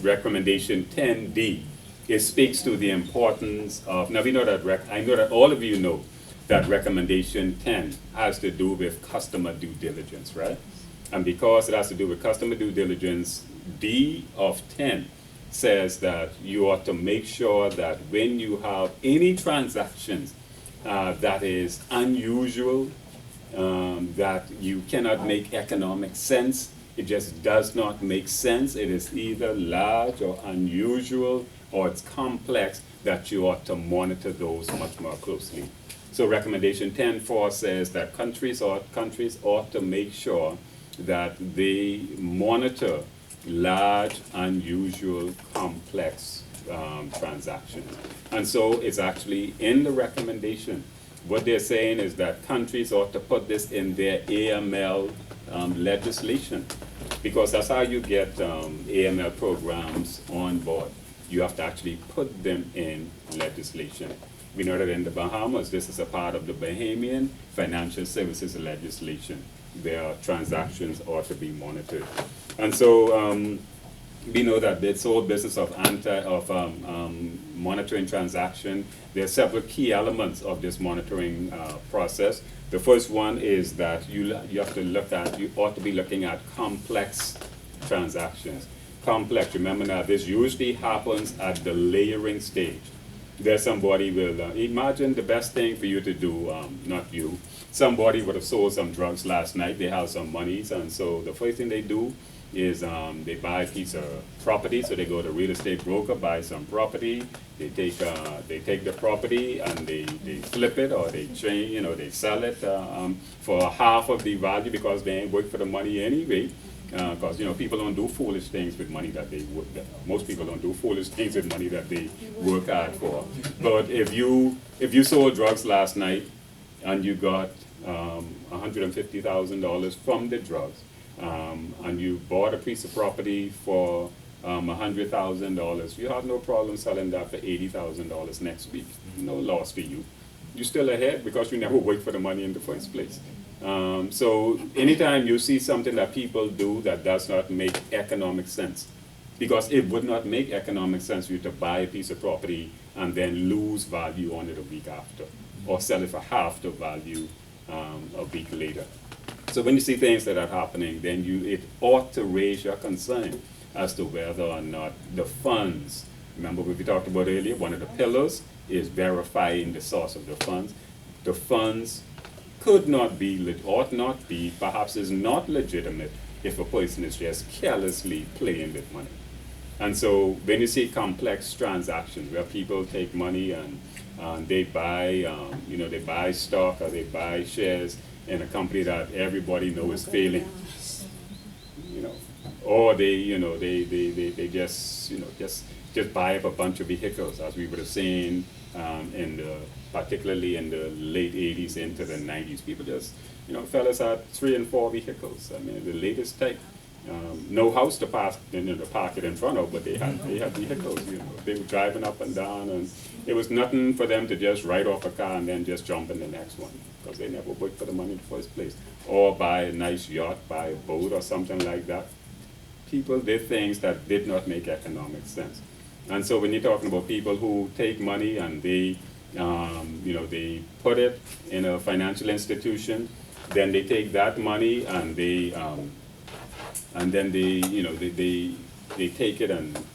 Speaker 1: recommendation 10D, it speaks to the importance of, now we know that, I know that all of you know that recommendation 10 has to do with customer due diligence, right? And because it has to do with customer due diligence, D of 10 says that you ought to make sure that when you have any transactions that is unusual, that you cannot make economic sense, it just does not make sense, it is either large or unusual or it's complex, that you ought to monitor those much more closely. So recommendation 10.4 says that countries ought to make sure that they monitor large, unusual, complex transactions. And so it's actually in the recommendation. What they're saying is that countries ought to put this in their AML legislation, because that's how you get AML programs on board. You have to actually put them in legislation. We know that in the Bahamas, this is a part of the Bahamian financial services legislation. Their transactions ought to be monitored. And so we know that this whole business of monitoring transaction, there are several key elements of this monitoring process. The first one is that you ought to be looking at complex transactions. Complex, remember now, this usually happens at the layering stage. There's somebody will, imagine the best thing for you to do, not you, somebody would have sold some drugs last night, they have some monies, and so the first thing they do is they buy a piece of property. So they go to a real estate broker, buy some property, they take the property and they flip it, or they change, they sell it for half of the value, because they ain't work for the money anyway. Because people don't do foolish things with money that they work. Most people don't do foolish things with money that they work hard for. But if you sold drugs last night and you got $150,000 from the drugs, and you bought a piece of property for $100,000, you have no problem selling that for $80,000 next week. No loss to you. You're still ahead because you never worked for the money in the first place. So anytime you see something that people do that does not make economic sense, because it would not make economic sense for you to buy a piece of property and then lose value on it a week after, or sell it for half the value a week later. So when you see things that are happening, then it ought to raise your concern as to whether or not the funds, remember what we talked about earlier, one of the pillars is verifying the source of the funds. The funds could not be, ought not be, perhaps is not legitimate if a person is just carelessly playing with money. And so when you see complex transactions where people take money and they buy, they buy stock or they buy shares in a company that everybody knows is failing, or they just buy up a bunch of vehicles, as we would have seen particularly in the late 80s into the 90s. People just, fellas had 3 and 4 vehicles. I mean, the latest type. No house to park it in front of, but they had vehicles. They were driving up and down, and it was nothing for them to just write off a car and then just jump in the next one, because they never worked for the money in the first place. Or buy a nice yacht, buy a boat or something like that. People did things that did not make economic sense. And so when you're talking about people who take money and they they put it in a financial institution, then they take that money and they take it and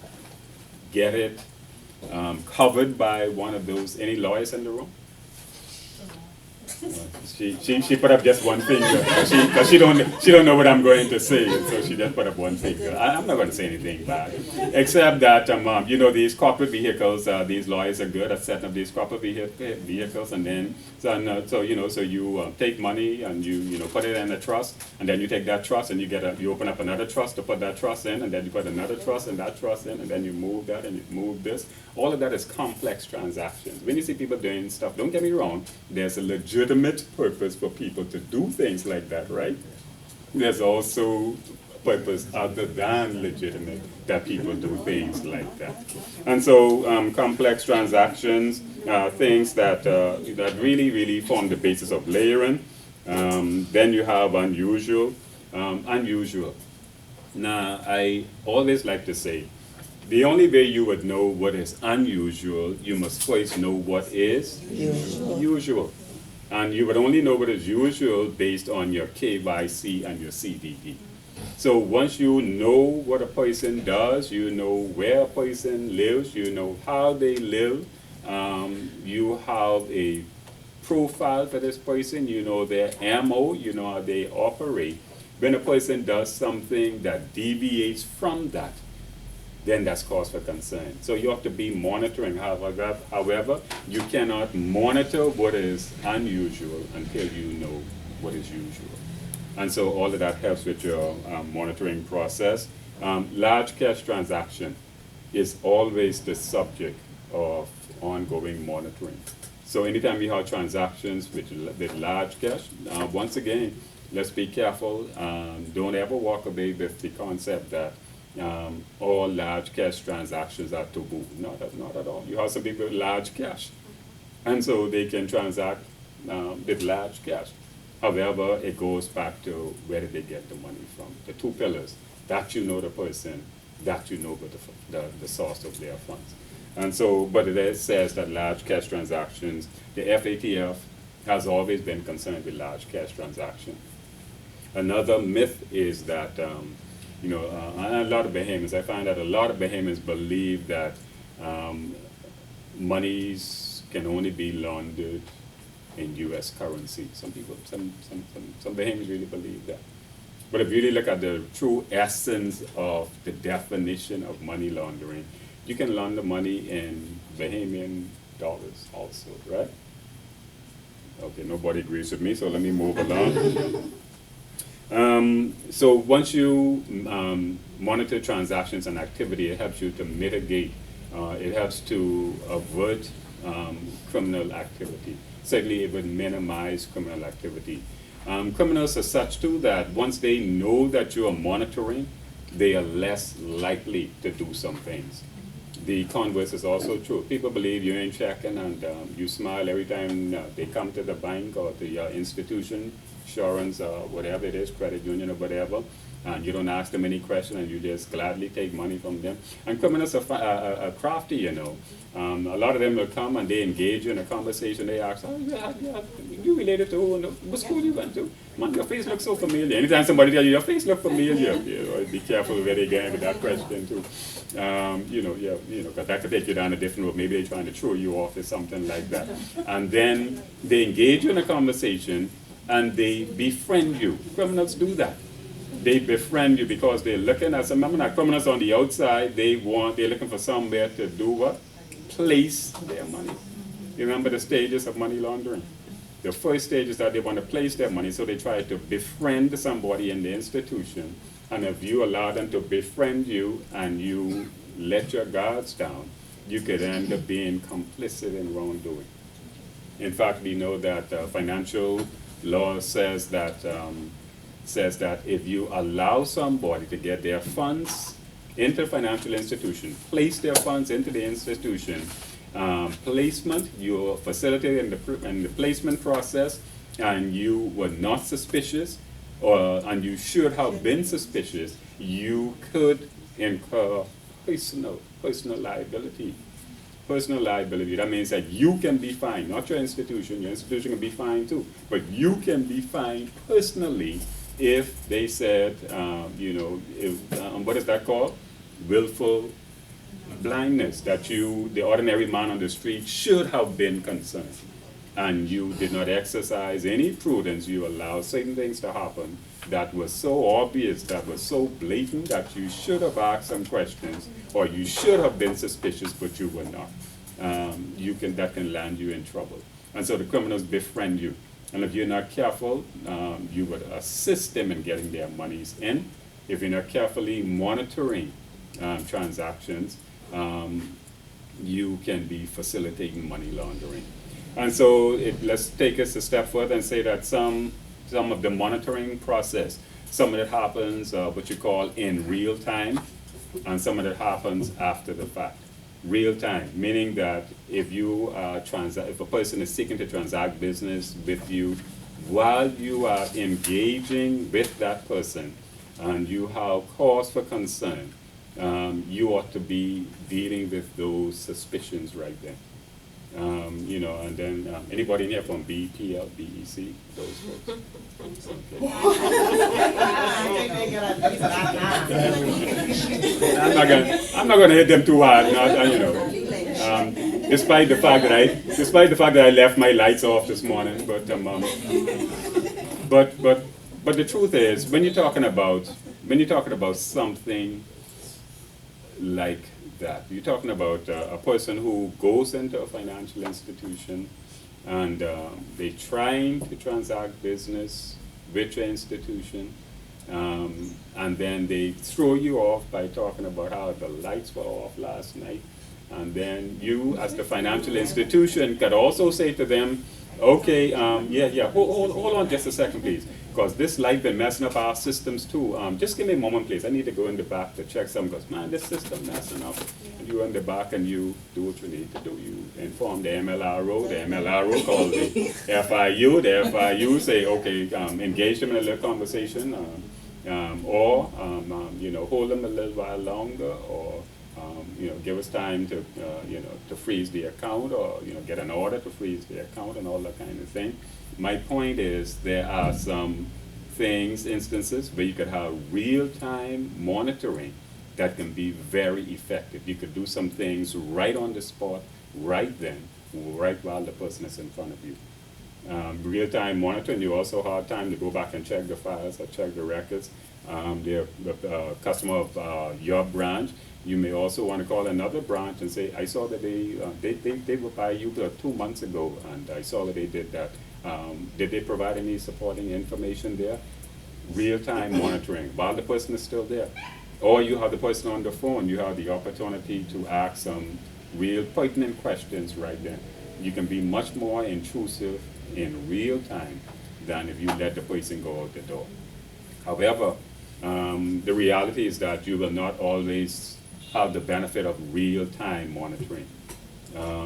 Speaker 1: get it covered by one of those. Any lawyers in the room? She put up just one finger because she don't know what I'm going to say, and so she just put up one finger. I'm not going to say anything bad, except that these corporate vehicles. These lawyers are good at setting up these corporate vehicles, and then so you take money and you put it in a trust, and then you take that trust and you open up another trust to put that trust in, and then you put another trust and that trust in, and then you move that and you move this. All of that is complex transactions. When you see people doing stuff, don't get me wrong, there's a legitimate purpose for people to do things like that, right? There's also purpose other than legitimate that people do things like that. And so complex transactions, things that, that really form the basis of layering. Then you have unusual. Now, I always like to say, the only way you would know what is unusual, you must first know what is usual. And you would only know what is usual based on your KYC and your CDD. So once you know what a person does, you know where a person lives, you know how they live, you have a profile for this person, you know their MO, you know how they operate. When a person does something that deviates from that, then that's cause for concern. So you have to be monitoring. However, you cannot monitor what is unusual until you know what is usual. And so all of that helps with your monitoring process. Large cash transaction is always the subject of ongoing monitoring. So anytime you have transactions with large cash, once again, let's be careful. Don't ever walk away with the concept that all large cash transactions are taboo. Not at all. You have some people with large cash, and so they can transact with large cash. However, it goes back to where did they get the money from? The two pillars, that you know the person, that you know the source of their funds. And so, but it says that large cash transactions, the FATF has always been concerned with large cash transactions. Another myth is that a lot of Bahamians, I find that a lot of Bahamians believe that monies can only be laundered in U.S. currency. Some Bahamians really believe that. But if you really look at the true essence of the definition of money laundering, you can launder money in Bahamian dollars also, right? Okay, nobody agrees with me, so let me move along. So once you monitor transactions and activity, it helps you to mitigate, it helps to avert criminal activity. Certainly it would minimize criminal activity. Criminals are such too that once they know that you are monitoring, they are less likely to do some things. The converse is also true. People believe you're in checking and you smile every time they come to the bank or to your institution, insurance or whatever it is, credit union or whatever, and you don't ask them any question and you just gladly take money from them. And criminals are crafty, you know. A lot of them will come and they engage you in a conversation. They ask, oh, yeah, you related to who? What school you went to? Man, your face looks so familiar. Anytime somebody tells you, your face looks familiar, you know, be careful where they get into that question too. Because that could take you down a different road. Maybe they're trying to throw you off or something like that. And then they engage you in a conversation and they befriend you. Criminals do that. They befriend you because they're looking at some criminals on the outside. They're looking for somewhere to do what? Place their money. You remember the stages of money laundering? The first stage is that they want to place their money, so they try to befriend somebody in the institution. And if you allow them to befriend you and you let your guards down, you could end up being complicit in wrongdoing. In fact, we know that financial law says that if you allow somebody to get their funds into a financial institution, place their funds into the institution, placement, you're facilitating the placement process, and you were not suspicious, and you should have been suspicious, you could incur personal liability. Personal liability, that means that you can be fined, not your institution can be fined too, but you can be fined personally if they said, what is that called? Willful blindness, that the ordinary man on the street should have been concerned, and you did not exercise any prudence. You allowed certain things to happen that was so obvious, that was so blatant, that you should have asked some questions, or you should have been suspicious, but you were not. That can land you in trouble. And so the criminals befriend you. And if you're not careful, you would assist them in getting their monies in. If you're not carefully monitoring transactions, you can be facilitating money laundering. And so let's take us a step further and say that some of the monitoring process, Some of it happens what you call in real time, and some of it happens after the fact. Real time, meaning that if you if a person is seeking to transact business with you, while you are engaging with that person and you have cause for concern, you ought to be dealing with those suspicions right then. You know, and then anybody in here from BPL, BEC, those folks? Okay. I'm not gonna hit them too hard, you know. Despite the fact that I left my lights off this morning, but the truth is, when you're talking about something like that, you're talking about a person who goes into a financial institution and they're trying to transact business with your institution, and then they throw you off by talking about how the lights were off last night. And then you, as the financial institution, could also say to them, okay, hold on just a second, please, because this light been messing up our systems too. Just give me a moment, please. I need to go in the back to check something, because, man, this system messing up. And you in the back and you do what you need to do. You inform the MLRO calls the FIU. The FIU say, okay, engage them in a little conversation, or you know, hold them a little while longer, or you know, give us time to, you know, to freeze the account, or, you know, get an order to freeze the account and all that kind of thing. My point is, there are some instances where you could have real-time monitoring that can be very effective. You could do some things right on the spot, right then, right while the person is in front of you. Real-time monitoring, you also have time to go back and check the files or check the records. The customer of your branch, you may also want to call another branch and say, I saw that they were by you 2 months ago, and I saw that they did that. Did they provide any supporting information there? Real-time monitoring while the person is still there. Or you have the person on the phone, you have the opportunity to ask some real pertinent questions right then. You can be much more intrusive in real time than if you let the person go out the door. However, the reality is that you will not always have the benefit of real-time monitoring.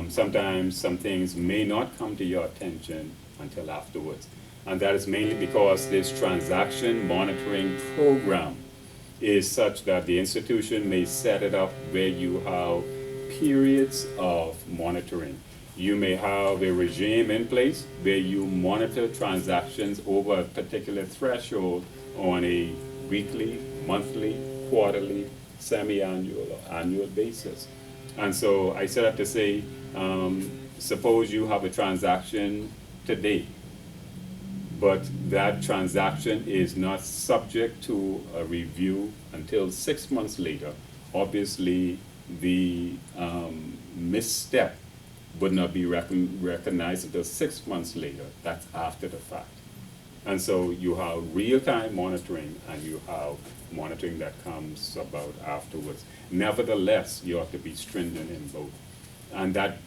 Speaker 1: Sometimes some things may not come to your attention until afterwards. And that is mainly because this transaction monitoring program is such that the institution may set it up where you have periods of monitoring. You may have a regime in place where you monitor transactions over a particular threshold on a weekly, monthly, quarterly, semi-annual, or annual basis. And so I set up to say, suppose you have a transaction today, but that transaction is not subject to a review until 6 months later. Obviously, the misstep would not be recognized until 6 months later. That's after the fact. And so you have real-time monitoring, and you have monitoring that comes about afterwards. Nevertheless, you have to be stringent in both. And that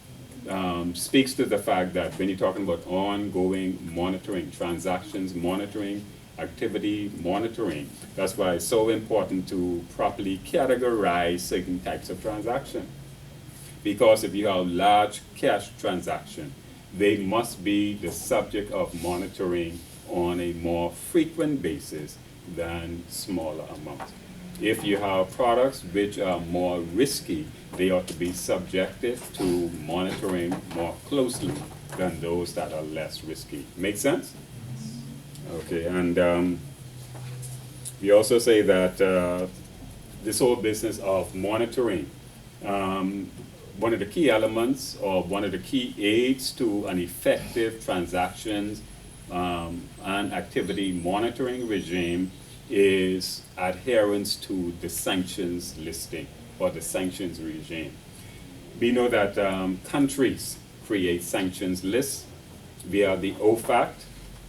Speaker 1: speaks to the fact that when you're talking about ongoing monitoring, transactions monitoring, activity monitoring, that's why it's so important to properly categorize certain types of transaction. Because if you have large cash transaction, they must be the subject of monitoring on a more frequent basis than smaller amounts. If you have products which are more risky, they ought to be subjected to monitoring more closely than those that are less risky. Make sense? Okay, and we also say that this whole business of monitoring, one of the key elements or one of the key aids to an effective transactions and activity monitoring regime is adherence to the sanctions listing or the sanctions regime. We know that countries create sanctions lists via the OFAC,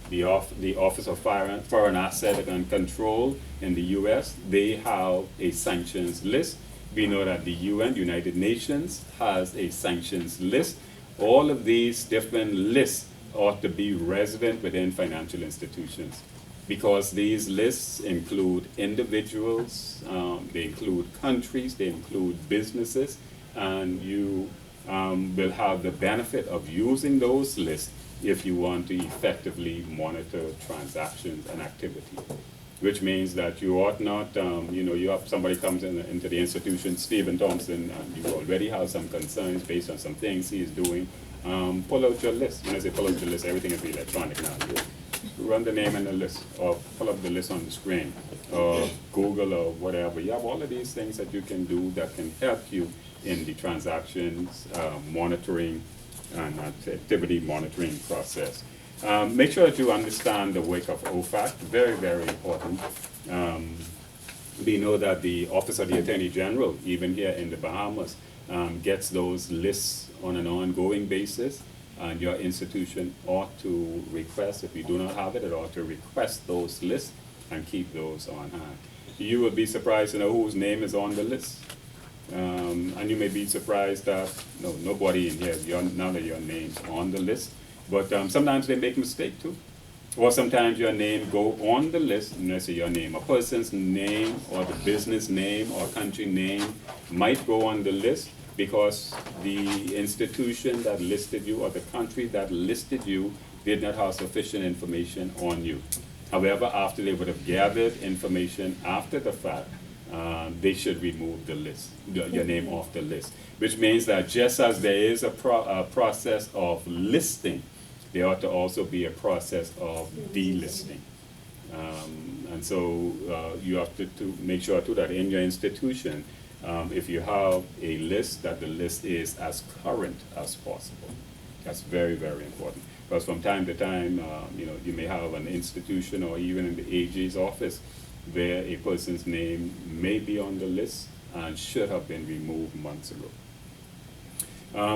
Speaker 1: the Office of Foreign Asset and Control in the US. They have a sanctions list. We know that the UN, United Nations, has a sanctions list. All of these different lists ought to be resident within financial institutions. because these lists include individuals, they include countries, they include businesses, and you will have the benefit of using those lists if you want to effectively monitor transactions and activity. Which means that you ought not, you have somebody comes into the institution, Stephen Thompson, and you already have some concerns based on some things he is doing. Pull out your list. When I say pull out your list, everything is electronic now. You run the name and the list, or pull up the list on the screen, or Google or whatever. You have all of these things that you can do that can help you in the transactions monitoring and activity monitoring process. Make sure that you understand the work of OFAC, very, very important. We know that the Office of the Attorney General, even here in the Bahamas, gets those lists on an ongoing basis, and your institution ought to request, if you do not have it, it ought to request those lists and keep those on hand. You will be surprised to know whose name is on the list. And you may be surprised that nobody in here, none of your names on the list. But sometimes they make mistakes too. Or sometimes your name go on the list, and let's say your name, a person's name or the business name or country name might go on the list because the institution that listed you or the country that listed you did not have sufficient information on you. However, after they would have gathered information after the fact, they should remove the list, your name off the list. Which means that just as there is a process of listing, there ought to also be a process of delisting. And so you have to make sure too that in your institution, if you have a list, that the list is as current as possible. That's very, very important. Because from time to time, you may have an institution or even in the AG's office where a person's name may be on the list and should have been removed months ago.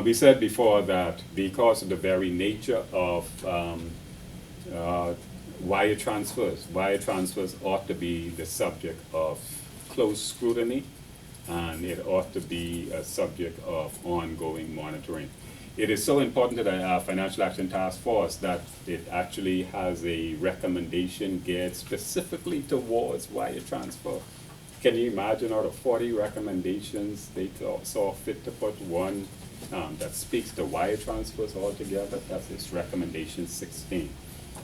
Speaker 1: We said before that because of the very nature of wire transfers ought to be the subject of close scrutiny, and it ought to be a subject of ongoing monitoring. It is so important to the Financial Action Task Force that it actually has a recommendation geared specifically towards wire transfer. Can you imagine out of 40 recommendations, they saw fit to put one that speaks to wire transfers altogether? That's its recommendation 16.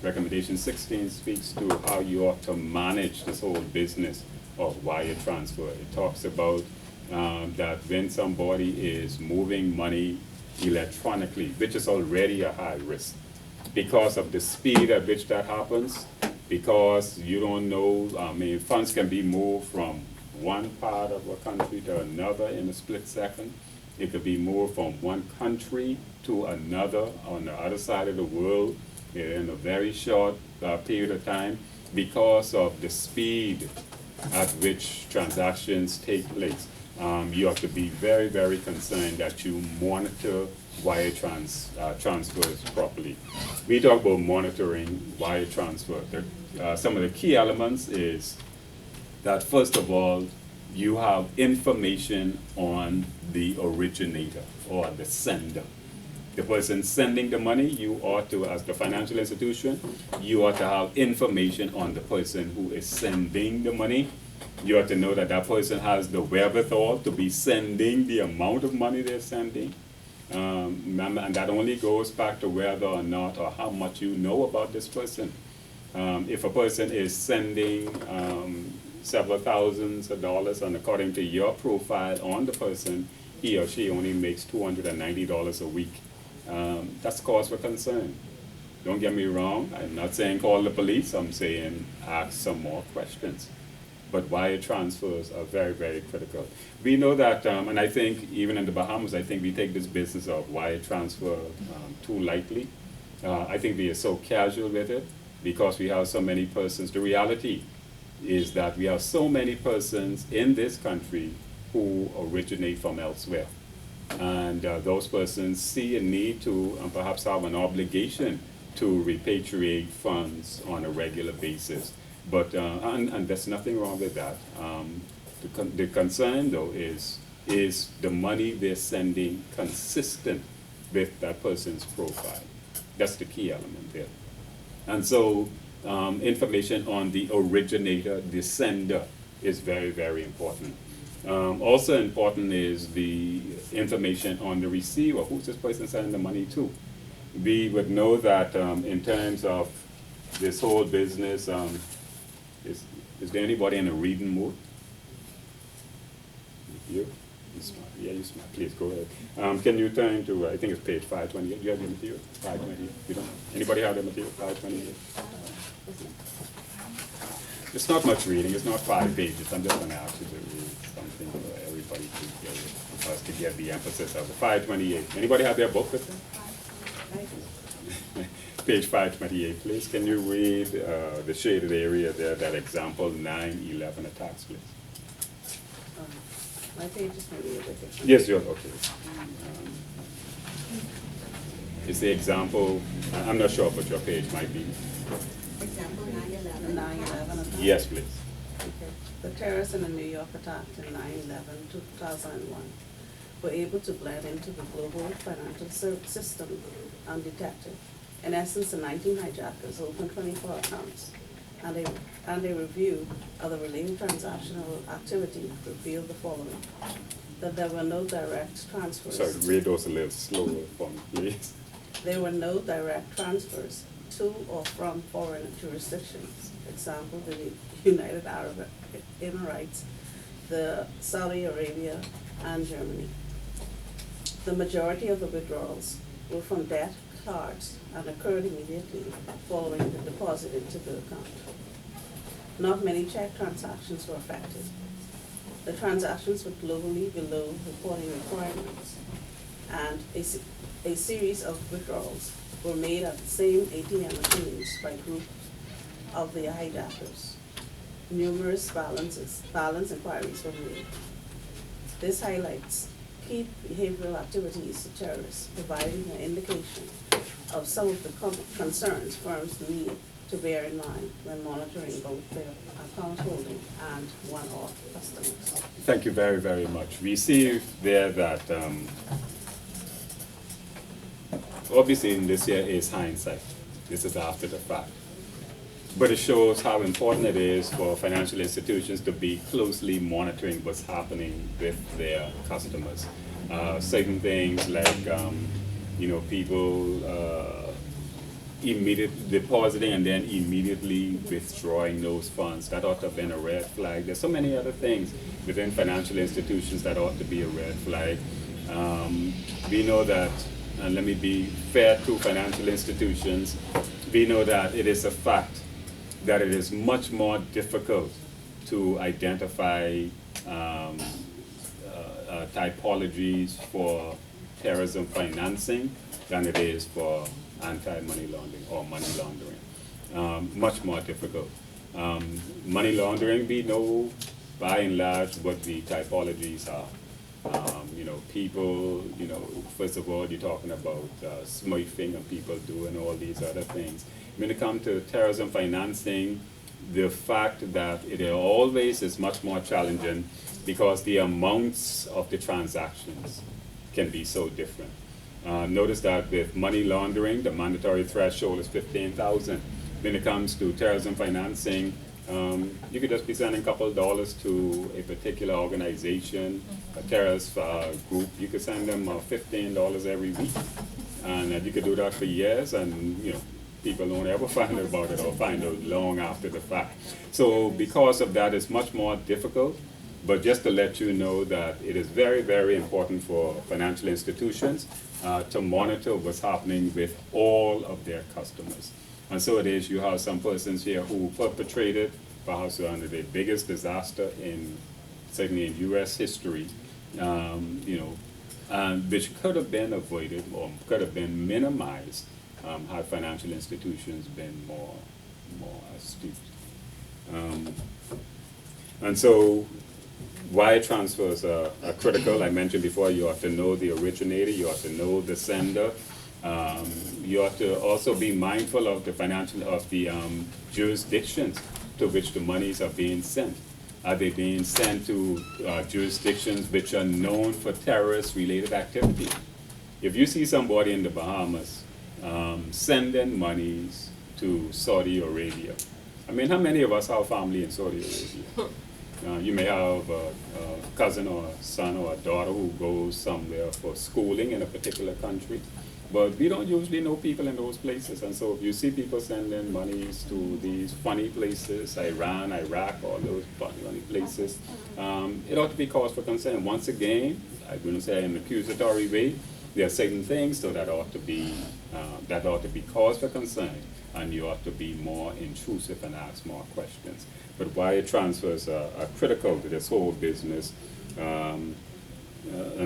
Speaker 1: Recommendation 16 speaks to how you ought to manage this whole business of wire transfer. It talks about that when somebody is moving money electronically, which is already a high risk, because of the speed at which that happens, because you don't know, funds can be moved from one part of a country to another in a split second. It could be moved from one country to another on the other side of the world in a very short period of time because of the speed at which transactions take place. You have to be very, very concerned that you monitor wire transfers properly. We talk about monitoring wire transfer. Some of the key elements is that, first of all, you have information on the originator or the sender. The person sending the money, you ought to, as the financial institution, you ought to have information on the person who is sending the money. You ought to know that that person has the wherewithal to be sending the amount of money they're sending. And that only goes back to whether or not or how much you know about this person. If a person is sending several thousands of dollars, and according to your profile on the person, he or she only makes $290 a week, that's cause for concern. Don't get me wrong, I'm not saying call the police, I'm saying ask some more questions. But wire transfers are very, very critical. We know that, and I think even in the Bahamas, I think we take this business of wire transfer too lightly. I think we are so casual with it because we have so many persons. The reality is that we have so many persons in this country who originate from elsewhere. And those persons see a need to, and perhaps have an obligation to repatriate funds on a regular basis. But, and there's nothing wrong with that. The concern though is the money they're sending consistent with that person's profile? That's the key element there. And so information on the originator, the sender, is very, very important. Also important is the information on the receiver. Who's this person sending the money to? We would know that in terms of this whole business, is there anybody in a reading mood? You? You smart. Yeah, you smart. Please go ahead. Can you turn to, I think it's page 528. You have the material? 528. You don't? Anybody have the material? 528. It's not much reading. It's not 5 pages. I'm just going to ask you to read something for everybody to get it, for us to get the emphasis of it. 528. Anybody have their book with them? Page 528, please. Can you read the shaded area there, that example 911 attacks, please?
Speaker 4: My page is maybe a bit different.
Speaker 1: Yes, you're okay. It's the example, I'm not sure what your page might be.
Speaker 3: Example 9/11.
Speaker 4: 9/11 attack.
Speaker 1: Yes, please.
Speaker 4: Okay. The terrorists in the New York attack in 9/11/2001 were able to blend into the global financial system undetected. In essence, the 19 hijackers opened 24 accounts, and a review of the related transactional activity revealed the following: that there were no direct transfers.
Speaker 1: Sorry, read those a little slower for me, please.
Speaker 4: There were no direct transfers to or from foreign jurisdictions. Example, the United Arab Emirates, the Saudi Arabia, and Germany. The majority of the withdrawals were from debt cards and occurred immediately following the deposit into the account. Not many check transactions were affected. The transactions were globally below reporting requirements, and a series of withdrawals were made at the same ATM machines by group of the hijackers. Numerous balance inquiries were made. This highlights key behavioral activities of terrorists, providing an indication of some of the concerns firms need to bear in mind when monitoring both their account holding and one-off customers.
Speaker 1: Thank you very, very much. We see there that obviously in this year is hindsight. This is after the fact. But it shows how important it is for financial institutions to be closely monitoring what's happening with their customers. Certain things like, people immediately depositing and then immediately withdrawing those funds. That ought to have been a red flag. There's so many other things within financial institutions that ought to be a red flag. We know that, and let me be fair to financial institutions, we know that it is a fact that it is much more difficult to identify typologies for terrorism financing than it is for anti-money laundering or money laundering. Much more difficult. Money laundering, we know by and large what the typologies are. People, first of all, you're talking about smurfing and people doing all these other things. When it comes to terrorism financing, the fact that it always is much more challenging because the amounts of the transactions can be so different. Notice that with money laundering, the mandatory threshold is $15,000. When it comes to terrorism financing, you could just be sending a couple of dollars to a particular organization, a terrorist group. You could send them $15 every week, and you could do that for years, and people don't ever find out about it or find out long after the fact. So because of that, it's much more difficult. But just to let you know that it is very, very important for financial institutions to monitor what's happening with all of their customers. And so it is, you have some persons here who perpetrated perhaps one of the biggest disaster certainly in U.S. history, and which could have been avoided or could have been minimized had financial institutions been more astute. And so wire transfers are critical. I mentioned before, you ought to know the originator, you ought to know the sender. You ought to also be mindful of the jurisdictions to which the monies are being sent. Are they being sent to jurisdictions which are known for terrorist-related activity? If you see somebody in the Bahamas sending monies to Saudi Arabia. I mean, how many of us have family in Saudi Arabia? You may have a cousin or a son or a daughter who goes somewhere for schooling in a particular country, but we don't usually know people in those places. And so if you see people sending monies to these funny places, Iran, Iraq, all those funny places, it ought to be cause for concern. Once again, I'm going to say in an accusatory way, there are certain things so that ought to be cause for concern, and you ought to be more intrusive and ask more questions. But wire transfers are critical to this whole business. And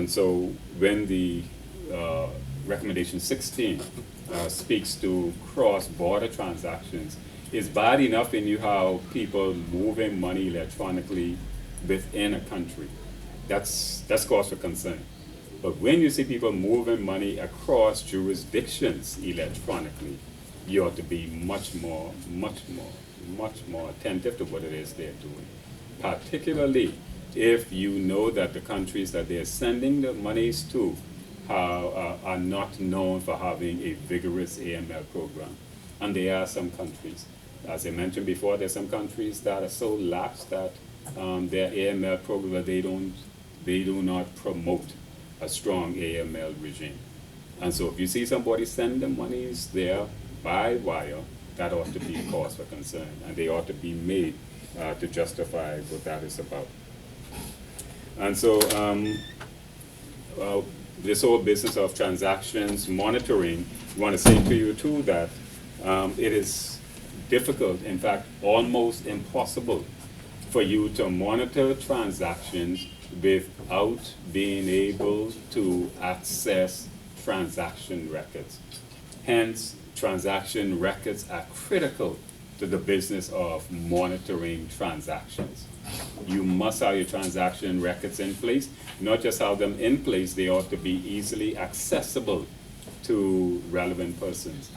Speaker 1: so when the recommendation 16 speaks to cross-border transactions, it's bad enough when you have people moving money electronically within a country. That's cause for concern. But when you see people moving money across jurisdictions electronically, you ought to be much more attentive to what it is they're doing. Particularly if you know that the countries that they're sending the monies to are not known for having a vigorous AML program. And there are some countries, as I mentioned before, there's some countries that are so lax that their AML program, they do not promote a strong AML regime. And so if you see somebody send the monies there by wire, that ought to be a cause for concern, and they ought to be made to justify what that is about. And so this whole business of transactions monitoring, I want to say to you too that it is difficult, in fact almost impossible, for you to monitor transactions without being able to access transaction records. Hence, transaction records are critical to the business of monitoring transactions. You must have your transaction records in place. Not just have them in place, they ought to be easily accessible to relevant persons.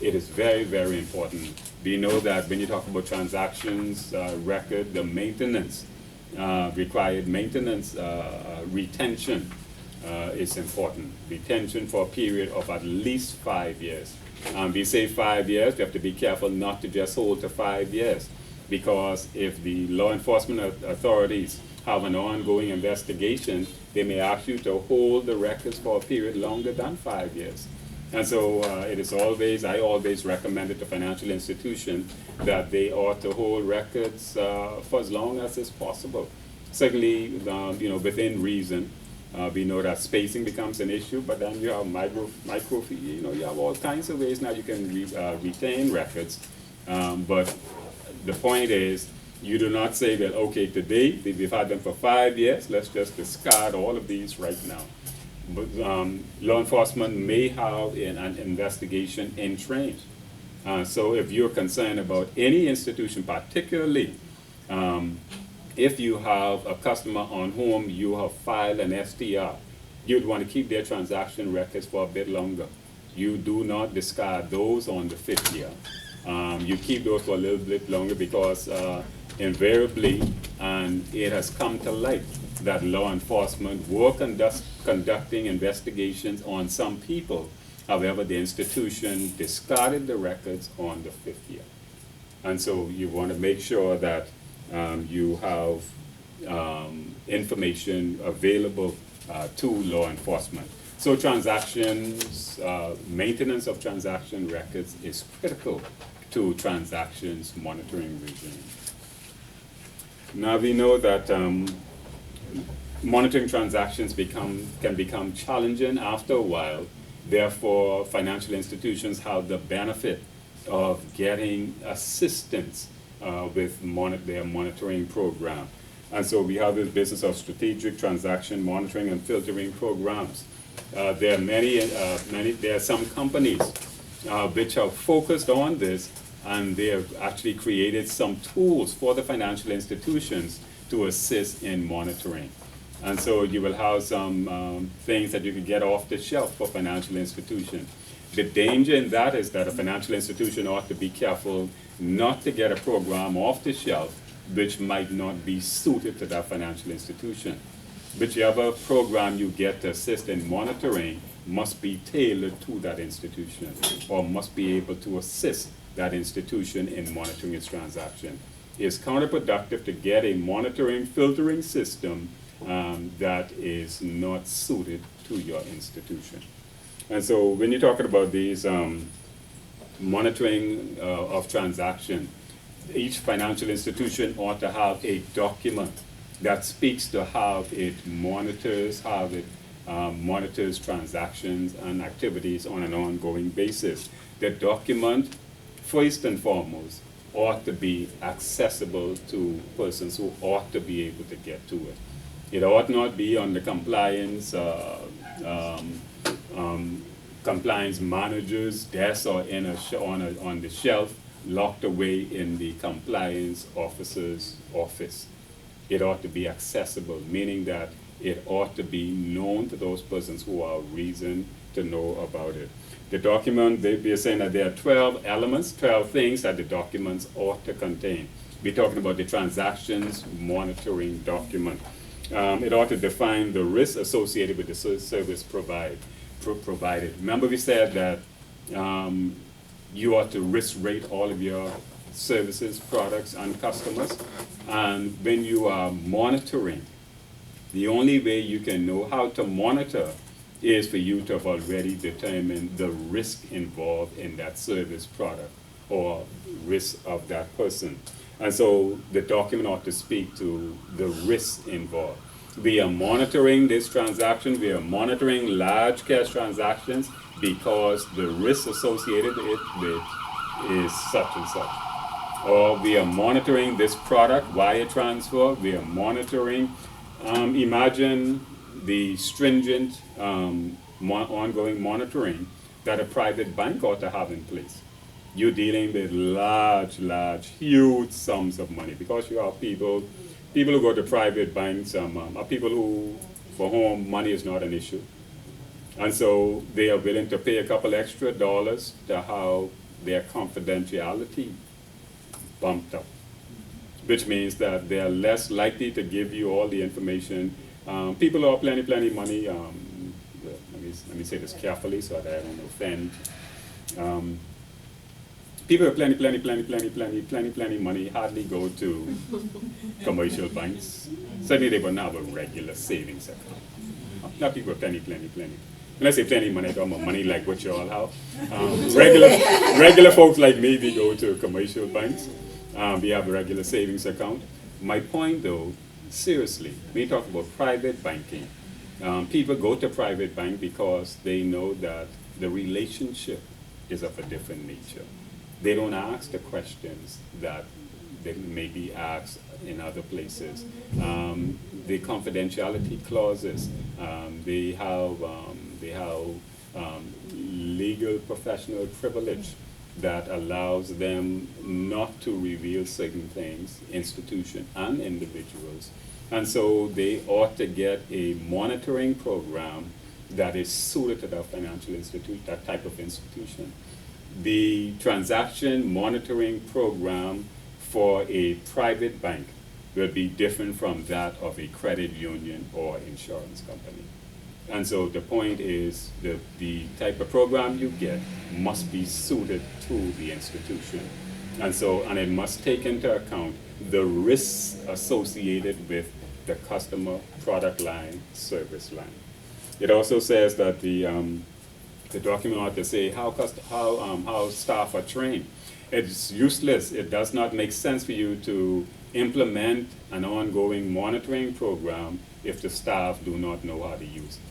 Speaker 1: It is very, very important. We know that when you talk about transactions record, the maintenance, required maintenance, retention is important. Retention for a period of at least 5 years. We say 5 years, you have to be careful not to just hold to 5 years, because if the law enforcement authorities have an ongoing investigation, they may ask you to hold the records for a period longer than 5 years. And so I always recommend it to financial institutions that they ought to hold records for as long as is possible. Certainly, within reason. We know that spacing becomes an issue, but then you have you have all kinds of ways now you can retain records. But the point is, you do not say that, okay, today we've had them for 5 years, let's just discard all of these right now. But law enforcement may have an investigation in train. So if you're concerned about any institution, particularly if you have a customer on whom you have filed an STR, you'd want to keep their transaction records for a bit longer. You do not discard those on the 5th year. You keep those for a little bit longer because invariably, and it has come to light, that law enforcement were conducting investigations on some people. However, the institution discarded the records on the 5th year. And so you want to make sure that you have information available to law enforcement. So transactions, maintenance of transaction records is critical to transactions monitoring regime. Now we know that monitoring transactions can become challenging after a while. Therefore, financial institutions have the benefit of getting assistance with their monitoring program. And so we have this business of strategic transaction monitoring and filtering programs. There are some companies which have focused on this, and they have actually created some tools for the financial institutions to assist in monitoring. And so you will have some things that you can get off the shelf for financial institutions. The danger in that is that a financial institution ought to be careful not to get a program off the shelf which might not be suited to that financial institution. Whichever program you get to assist in monitoring must be tailored to that institution, or must be able to assist that institution in monitoring its transaction. It's counterproductive to get a monitoring, filtering system that is not suited to your institution. And so when you're talking about these monitoring of transaction, each financial institution ought to have a document that speaks to how it monitors transactions and activities on an ongoing basis. The document, first and foremost, ought to be accessible to persons who ought to be able to get to it. It ought not be on the compliance compliance manager's desk or on the shelf, locked away in the compliance officer's office. It ought to be accessible, meaning that it ought to be known to those persons who are reason to know about it. The document, they're saying that there are 12 elements, 12 things that the documents ought to contain. We're talking about the transactions monitoring document. It ought to define the risks associated with the service provided. Remember we said that you ought to risk rate all of your services, products, and customers. And when you are monitoring, the only way you can know how to monitor is for you to have already determined the risk involved in that service, product, or risk of that person. And so the document ought to speak to the risks involved. We are monitoring this transaction, we are monitoring large cash transactions because the risk associated with it is such and such. Or we are monitoring this product, wire transfer, we are monitoring, imagine the stringent ongoing monitoring that a private bank ought to have in place. You're dealing with large, huge sums of money because you have people who go to private banks are people for whom money is not an issue. And so they are willing to pay a couple extra dollars to have their confidentiality bumped up, which means that they are less likely to give you all the information. People who have plenty money, let me say this carefully so that I don't offend. People with plenty money hardly go to commercial banks. Certainly they will not have a regular savings account. Not people with plenty. When I say plenty money, I talk about money like what you all have. Regular folks like me, we go to commercial banks. We have a regular savings account. My point though, seriously, when you talk about private banking, people go to private bank because they know that the relationship is of a different nature. They don't ask the questions that they may be asked in other places. The confidentiality clauses, they have legal professional privilege that allows them not to reveal certain things, institutions and individuals. And so they ought to get a monitoring program that is suited to that financial institution, that type of institution. The transaction monitoring program for a private bank will be different from that of a credit union or insurance company. And so the point is that the type of program you get must be suited to the institution. And it must take into account the risks associated with the customer, product line, service line. It also says that the document ought to say how staff are trained. It's useless. It does not make sense for you to implement an ongoing monitoring program if the staff do not know how to use it.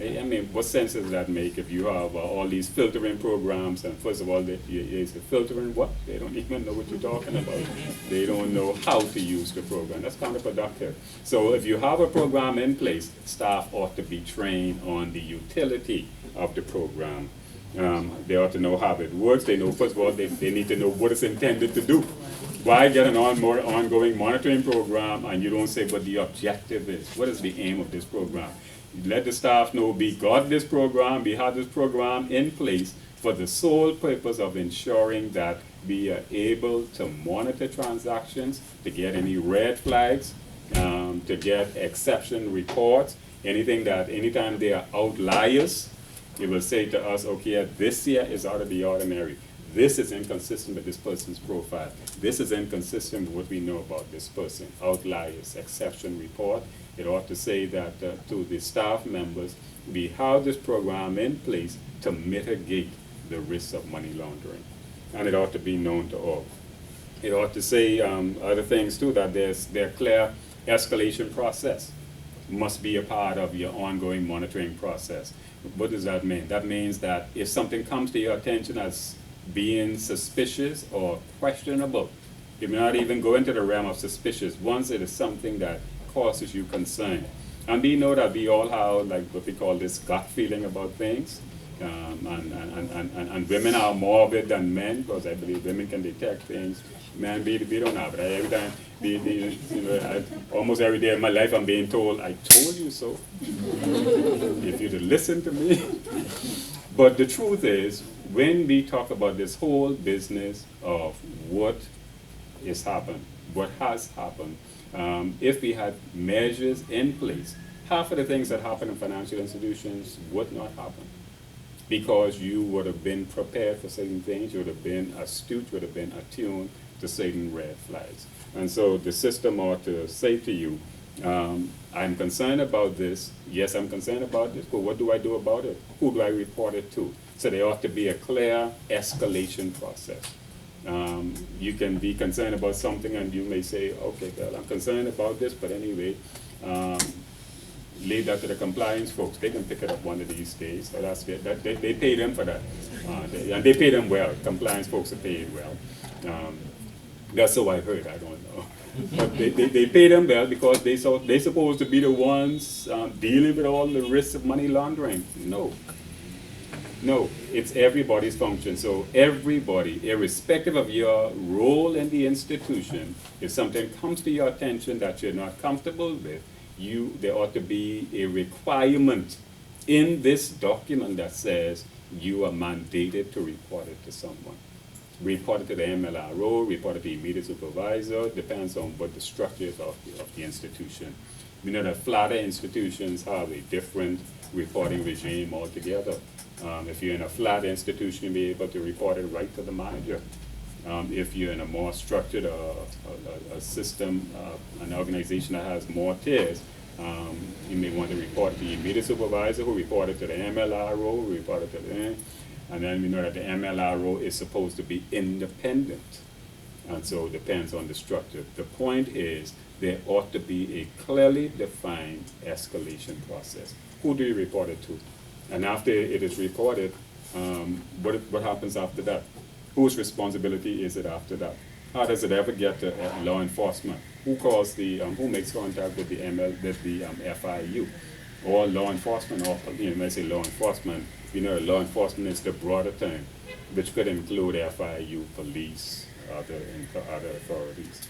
Speaker 1: I mean, what sense does that make if you have all these filtering programs and first of all, is the filtering what? They don't even know what you're talking about. They don't know how to use the program. That's counterproductive. So if you have a program in place, staff ought to be trained on the utility of the program. They ought to know how it works. They know, first of all, they need to know what it's intended to do. Why get an ongoing monitoring program and you don't say what the objective is? What is the aim of this program? Let the staff know we got this program, we have this program in place for the sole purpose of ensuring that we are able to monitor transactions, to get any red flags, to get exception reports, anytime there are outliers, it will say to us, okay, this year is out of the ordinary. this is inconsistent with this person's profile. This is inconsistent with what we know about this person. Outliers, exception report. It ought to say that to the staff members, we have this program in place to mitigate the risk of money laundering. And it ought to be known to all. It ought to say other things too, that there's clear escalation process must be a part of your ongoing monitoring process. What does that mean? That means that if something comes to your attention as being suspicious or questionable, you may not even go into the realm of suspicious once it is something that causes you concern. And we know that we all have like what we call this gut feeling about things. And women are more of it than men, because I believe women can detect things. Men, we don't have it. Every time, almost every day of my life, I'm being told, "I told you so." If you'd listen to me. But the truth is, when we talk about this whole business of what is happened, what has happened, if we had measures in place, half of the things that happen in financial institutions would not happen, because you would have been prepared for certain things, you would have been astute, you would have been attuned to certain red flags. And so the system ought to say to you, I'm concerned about this, yes, I'm concerned about this, but what do I do about it? Who do I report it to? So there ought to be a clear escalation process. You can be concerned about something and you may say, okay, well, I'm concerned about this, but anyway, leave that to the compliance folks. They can pick it up one of these days. So that's it. They pay them for that. And they pay them well. Compliance folks are paid well. That's so I heard, I don't know. But they pay them well because they're supposed to be the ones dealing with all the risks of money laundering. No, it's everybody's function. So everybody, irrespective of your role in the institution, if something comes to your attention that you're not comfortable with, there ought to be a requirement in this document that says you are mandated to report it to someone. Report it to the MLRO, report it to the immediate supervisor, depends on what the structure is of the institution. We know that flatter institutions have a different reporting regime altogether. If you're in a flat institution, you'll be able to report it right to the manager. If you're in a more structured a system, an organization that has more tiers, you may want to report it to the immediate supervisor, who report it to the MLRO, who report it to the, and then we know that the MLRO is supposed to be independent. And so it depends on the structure. The point is, there ought to be a clearly defined escalation process. Who do you report it to? And after it is reported, what happens after that? Whose responsibility is it after that? How does it ever get to law enforcement? Who calls who makes contact with the FIU? Or law enforcement, or when I say law enforcement, law enforcement is the broader term, which could include FIU, police, other authorities.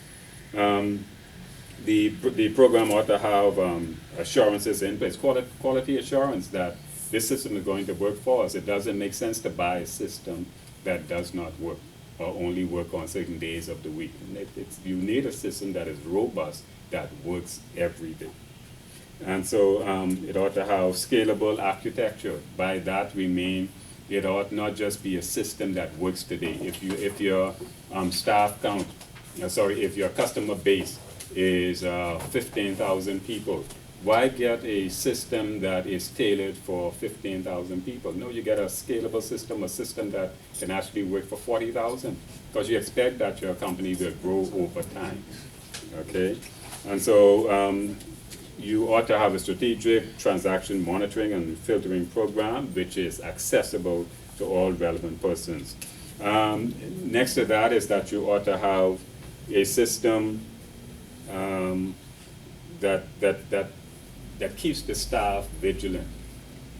Speaker 1: The program ought to have assurances in place, quality assurance that this system is going to work for us. It doesn't make sense to buy a system that does not work or only work on certain days of the week. You need a system that is robust, that works every day. And so it ought to have scalable architecture. By that we mean it ought not just be a system that works today. If your staff count, if your customer base is 15,000 people, why get a system that is tailored for 15,000 people? No, you get a scalable system, a system that can actually work for 40,000, because you expect that your company will grow over time, okay? And so you ought to have a strategic transaction monitoring and filtering program which is accessible to all relevant persons. Next to that is that you ought to have a system that keeps the staff vigilant,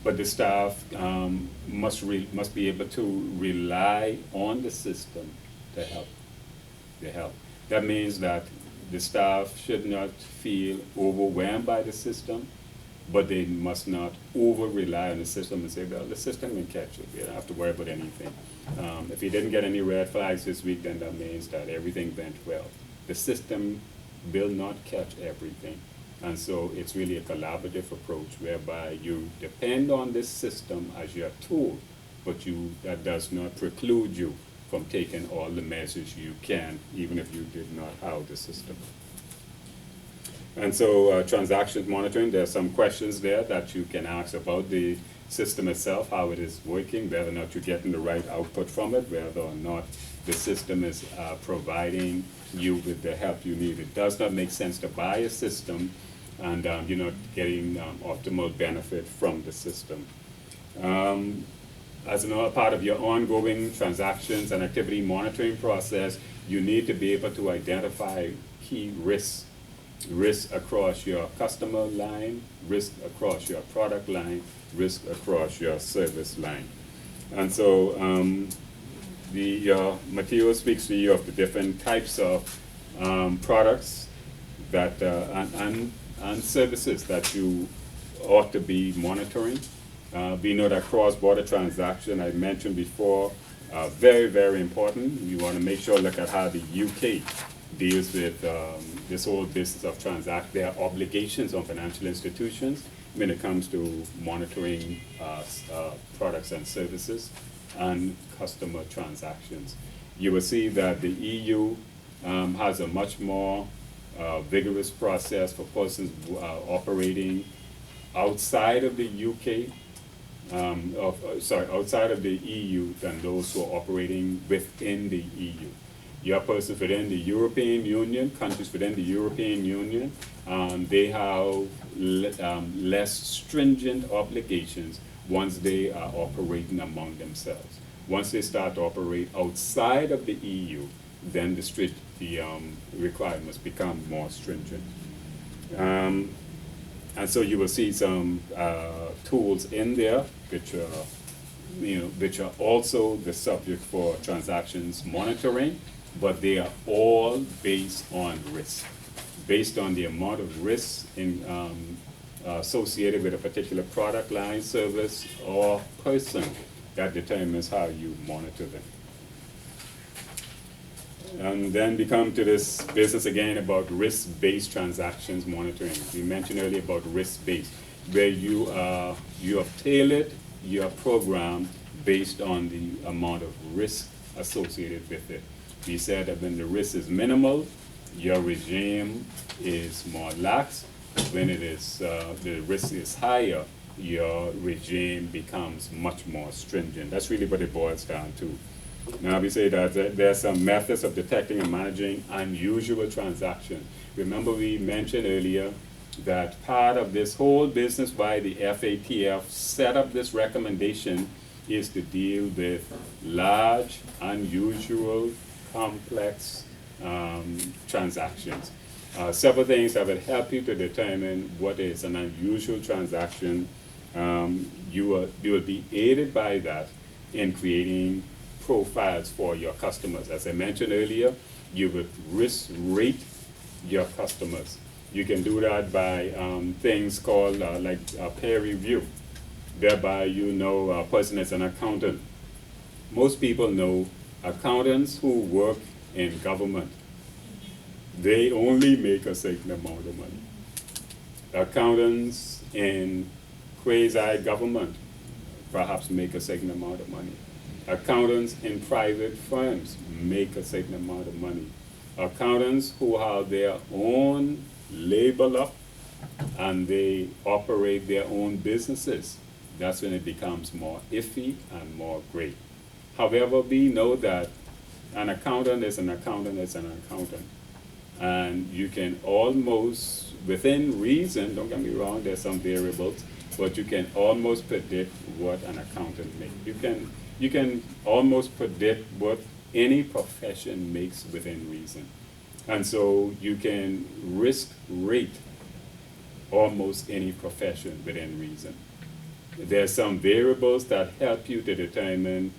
Speaker 1: but the staff must be able to rely on the system to help. That means that the staff should not feel overwhelmed by the system, but they must not over-rely on the system and say, well, the system can catch it. You don't have to worry about anything. If you didn't get any red flags this week, then that means that everything went well. The system will not catch everything. And so it's really a collaborative approach whereby you depend on this system as your tool, but that does not preclude you from taking all the measures you can, even if you did not have the system. And so transactions monitoring, there are some questions there that you can ask about the system itself, how it is working, whether or not you're getting the right output from it, whether or not the system is providing you with the help you need. It does not make sense to buy a system and you're not getting optimal benefit from the system. As another part of your ongoing transactions and activity monitoring process, you need to be able to identify key risks. Risk across your customer line, risk across your product line, risk across your service line. And so the material speaks to you of the different types of products that and services that you ought to be monitoring. We know that cross-border transaction, I mentioned before, very, very important. You want to make sure, look at how the UK deals with this whole business of their obligations on financial institutions when it comes to monitoring products and services and customer transactions. You will see that the EU has a much more vigorous process for persons operating outside of the UK, outside of the EU than those who are operating within the EU. Your persons within the European Union, countries within the European Union, they have less stringent obligations once they are operating among themselves. Once they start to operate outside of the EU, then the requirements become more stringent. And so you will see some tools in there which are also the subject for transactions monitoring, but they are all based on risk, based on the amount of risk associated with a particular product line, service, or person that determines how you monitor them. And then we come to this business again about risk-based transactions monitoring. We mentioned earlier about risk-based, where you have tailored your program based on the amount of risk associated with it. We said that when the risk is minimal, your regime is more lax. When it is the risk is higher, your regime becomes much more stringent. That's really what it boils down to. Now we say that there are some methods of detecting and managing unusual transactions. Remember we mentioned earlier that part of this whole business why the FATF set up this recommendation is to deal with large, unusual, complex transactions. Several things that will help you to determine what is an unusual transaction. You will be aided by that in creating profiles for your customers. As I mentioned earlier, you would risk rate your customers. You can do that by things called like peer review. Thereby you know a person is an accountant. Most people know accountants who work in government. They only make a certain amount of money. Accountants in quasi-government perhaps make a certain amount of money. Accountants in private firms make a certain amount of money. Accountants who have their own label up and they operate their own businesses, that's when it becomes more iffy and more gray. However, we know that an accountant is an accountant is an accountant. And you can almost, within reason, don't get me wrong, there's some variables, but you can almost predict what an accountant makes. You can almost predict what any profession makes within reason. And so you can risk rate almost any profession within reason. There are some variables that help you to determine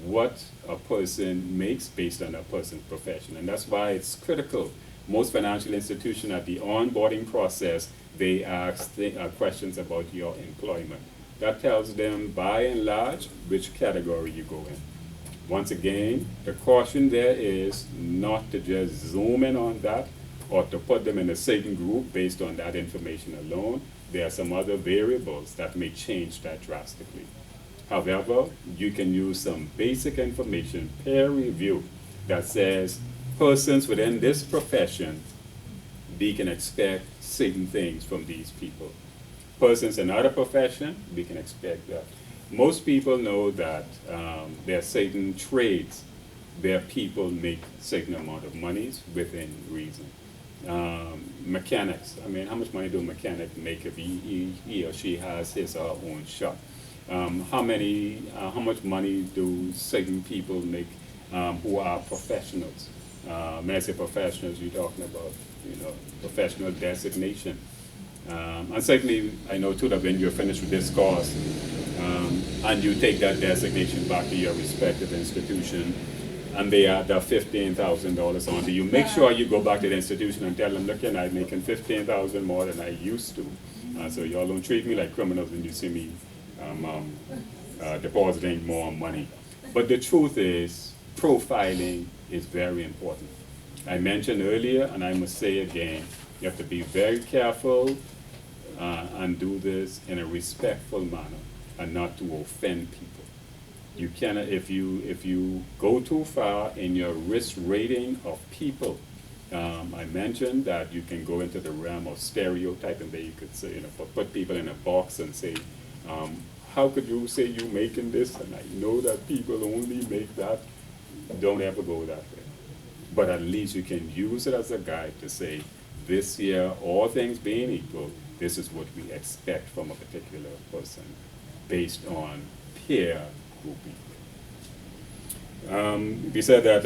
Speaker 1: what a person makes based on a person's profession. And that's why it's critical. Most financial institutions at the onboarding process, they ask questions about your employment. That tells them, by and large, which category you go in. Once again, the caution there is not to just zoom in on that or to put them in a certain group based on that information alone. There are some other variables that may change that drastically. However, you can use some basic information, peer review, that says persons within this profession, we can expect certain things from these people. Persons in other profession, we can expect that. Most people know that there are certain trades where people make certain amount of monies within reason. Mechanics, I mean, how much money do a mechanic make if he or she has his or her own shop? How much money do certain people make who are professionals? When I say professionals, you're talking about, professional designation. And certainly, I know too that when you're finished with this course, and you take that designation back to your respective institution, and they add that $15,000 onto you, make sure you go back to the institution and tell them, look, I'm making $15,000 more than I used to. So y'all don't treat me like criminals when you see me depositing more money. But the truth is, profiling is very important. I mentioned earlier, and I must say again, you have to be very careful and do this in a respectful manner and not to offend people. You cannot, if you go too far in your risk rating of people, I mentioned that you can go into the realm of stereotyping, where you could say, put people in a box and say, how could you say you're making this and I know that people only make that? Don't ever go that way. But at least you can use it as a guide to say, this year, all things being equal, this is what we expect from a particular person based on peer grouping. We said that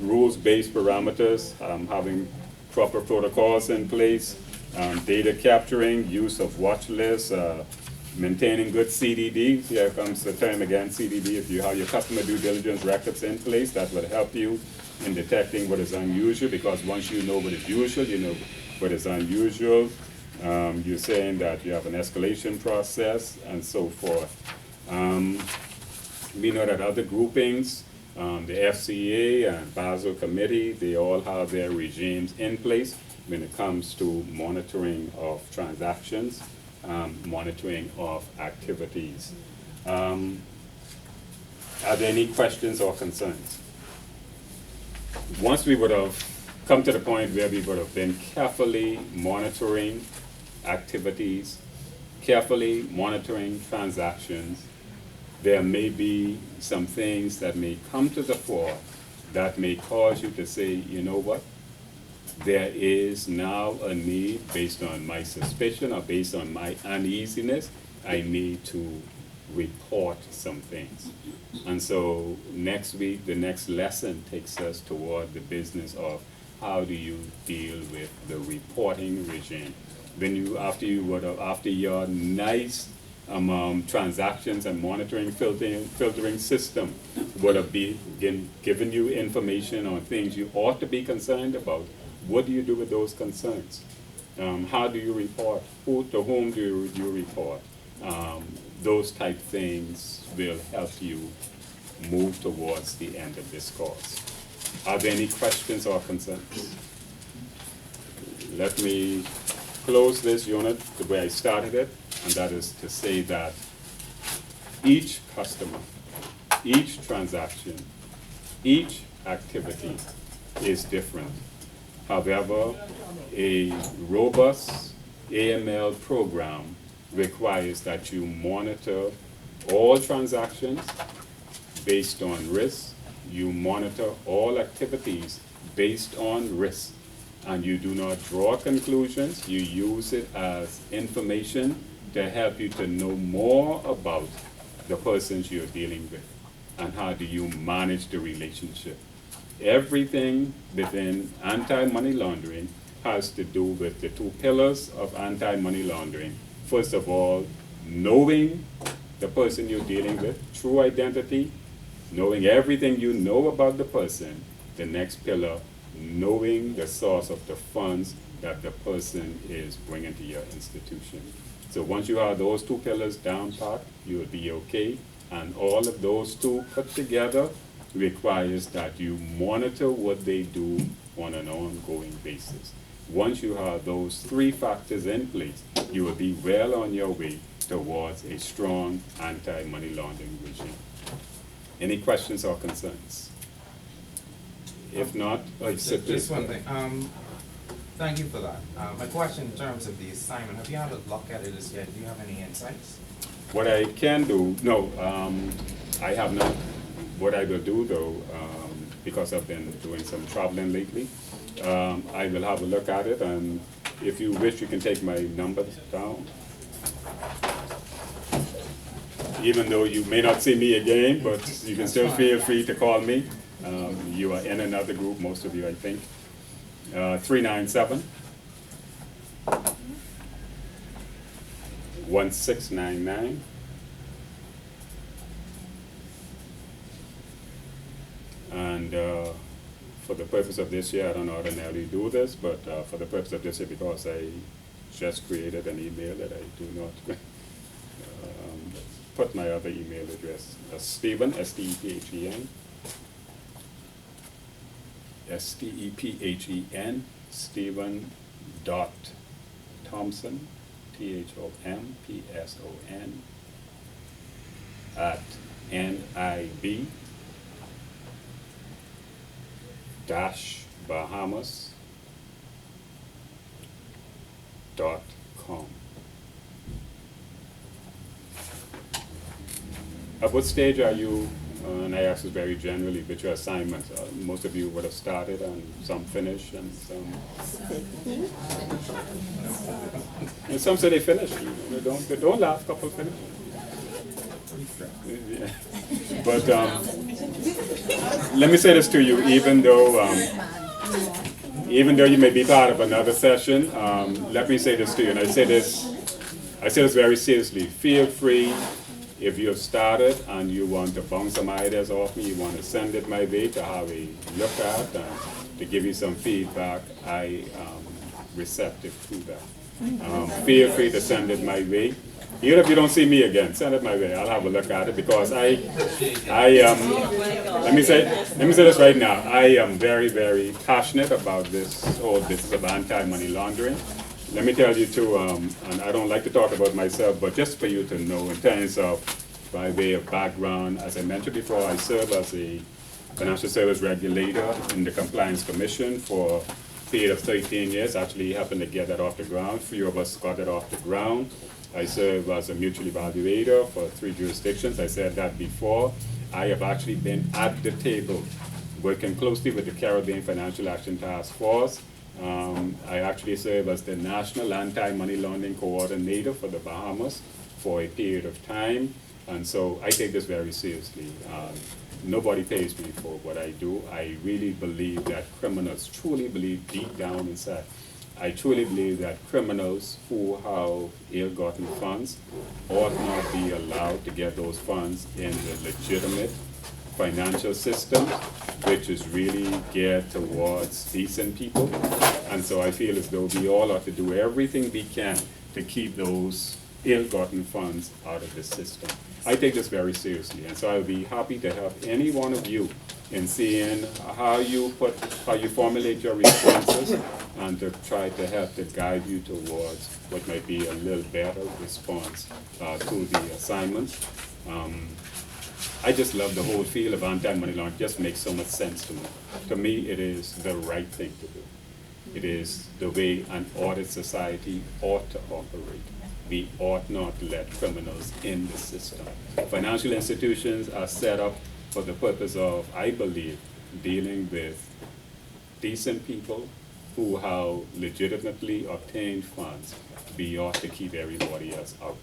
Speaker 1: rules-based parameters, having proper protocols in place, data capturing, use of watch lists, maintaining good CDD. Here comes the term again, CDD. If you have your customer due diligence records in place, that will help you in detecting what is unusual, because once you know what is usual, you know what is unusual. You're saying that you have an escalation process and so forth. We know that other groupings, the FCA and Basel Committee, they all have their regimes in place when it comes to monitoring of transactions, monitoring of activities. Are there any questions or concerns? Once we would have come to the point where we would have been carefully monitoring activities, carefully monitoring transactions, there may be some things that may come to the fore that may cause you to say, you know what, there is now a need, based on my suspicion or based on my uneasiness, I need to report some things. And so next week, the next lesson takes us toward the business of how do you deal with the reporting regime. When you, after your nice transactions and monitoring filtering system would have given you information on things you ought to be concerned about, what do you do with those concerns? How do you report? To whom do you report? Those type things will help you move towards the end of this course. Are there any questions or concerns? Let me close this unit the way I started it, and that is to say that each customer, each transaction, each activity is different. However, a robust AML program requires that you monitor all transactions based on risk. You monitor all activities based on risk. And you do not draw conclusions. You use it as information to help you to know more about the persons you're dealing with and how do you manage the relationship. Everything within anti-money laundering has to do with the two pillars of anti-money laundering. First of all, knowing the person you're dealing with, true identity, knowing everything you know about the person. The next pillar, knowing the source of the funds that the person is bringing to your institution. So once you have those two pillars down pat, you'll be okay. And all of those two put together requires that you monitor what they do on an ongoing basis. Once you have those three factors in place, you will be well on your way towards a strong anti-money laundering regime. Any questions or concerns? If not,
Speaker 5: Just one thing. Thank you for that. My question in terms of the assignment, have you had a look at it as yet? Do you have any insights?
Speaker 1: What I can do, no, I have not. What I will do though, because I've been doing some traveling lately, I will have a look at it, and if you wish, you can take my number down. Even though you may not see me again, but you can still feel free to call me. You are in another group, most of you, I think. 397 1699. And for the purpose of this year, I don't ordinarily do this, but for the purpose of this year, because I just created an email that I do not put my other email address, Stephen, S-T-E-P-H-E-N, S-T-E-P-H-E-N, Stephen dot Thompson, Thompson, at NIB Bahamas.com. At what stage are you, and I ask this very generally, with your assignments? Most of you would have started and some finished and some... And some say they finished. They don't laugh, couple finish. Yeah. But let me say this to you, even though you may be part of another session, let me say this to you, and I say this very seriously. Feel free, if you have started and you want to bounce some ideas off me, you want to send it my way to have a look at, to give you some feedback, I am receptive to that. Feel free to send it my way. Even if you don't see me again, send it my way. I'll have a look at it, because let me say this right now. I am very, very passionate about this whole business of anti-money laundering. Let me tell you too, and I don't like to talk about myself, but just for you to know, in terms of by way of background, as I mentioned before, I serve as a financial service regulator in the Compliance Commission for a period of 13 years, actually helping to get that off the ground. Few of us got it off the ground. I serve as a mutual evaluator for 3 jurisdictions. I said that before. I have actually been at the table working closely with the Caribbean Financial Action Task Force. I actually serve as the National Anti-Money Laundering Coordinator for the Bahamas for a period of time. And so I take this very seriously. Nobody pays me for what I do. I really believe that criminals, truly believe deep down inside, I truly believe that criminals who have ill-gotten funds ought not be allowed to get those funds in the legitimate financial system, which is really geared towards decent people. And so I feel as though we all ought to do everything we can to keep those ill-gotten funds out of the system. I take this very seriously, and so I'll be happy to help any one of you in seeing how you formulate your responses, and to try to help to guide you towards what might be a little better response to the assignment. I just love the whole field of anti-money laundering. It just makes so much sense to me. To me, it is the right thing to do. It is the way an ordered society ought to operate. We ought not to let criminals in the system. Financial institutions are set up for the purpose of, I believe, dealing with decent people who have legitimately obtained funds. We ought to keep everybody else out.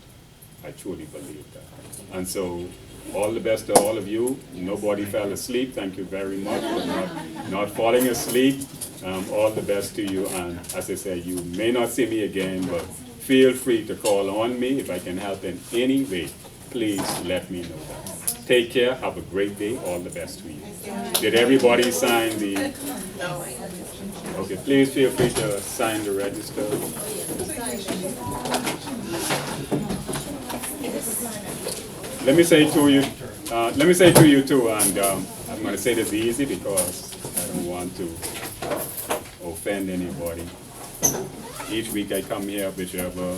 Speaker 1: I truly believe that. And so, all the best to all of you. Nobody fell asleep. Thank you very much for not falling asleep. All the best to you. And as I say, you may not see me again, but feel free to call on me if I can help in any way. Please let me know. Take care. Have a great day. All the best to you. Did everybody sign the... Okay, please feel free to sign the register. Let me say to you too, and I'm going to say this easy because I don't want to offend anybody. Each week I come here, whichever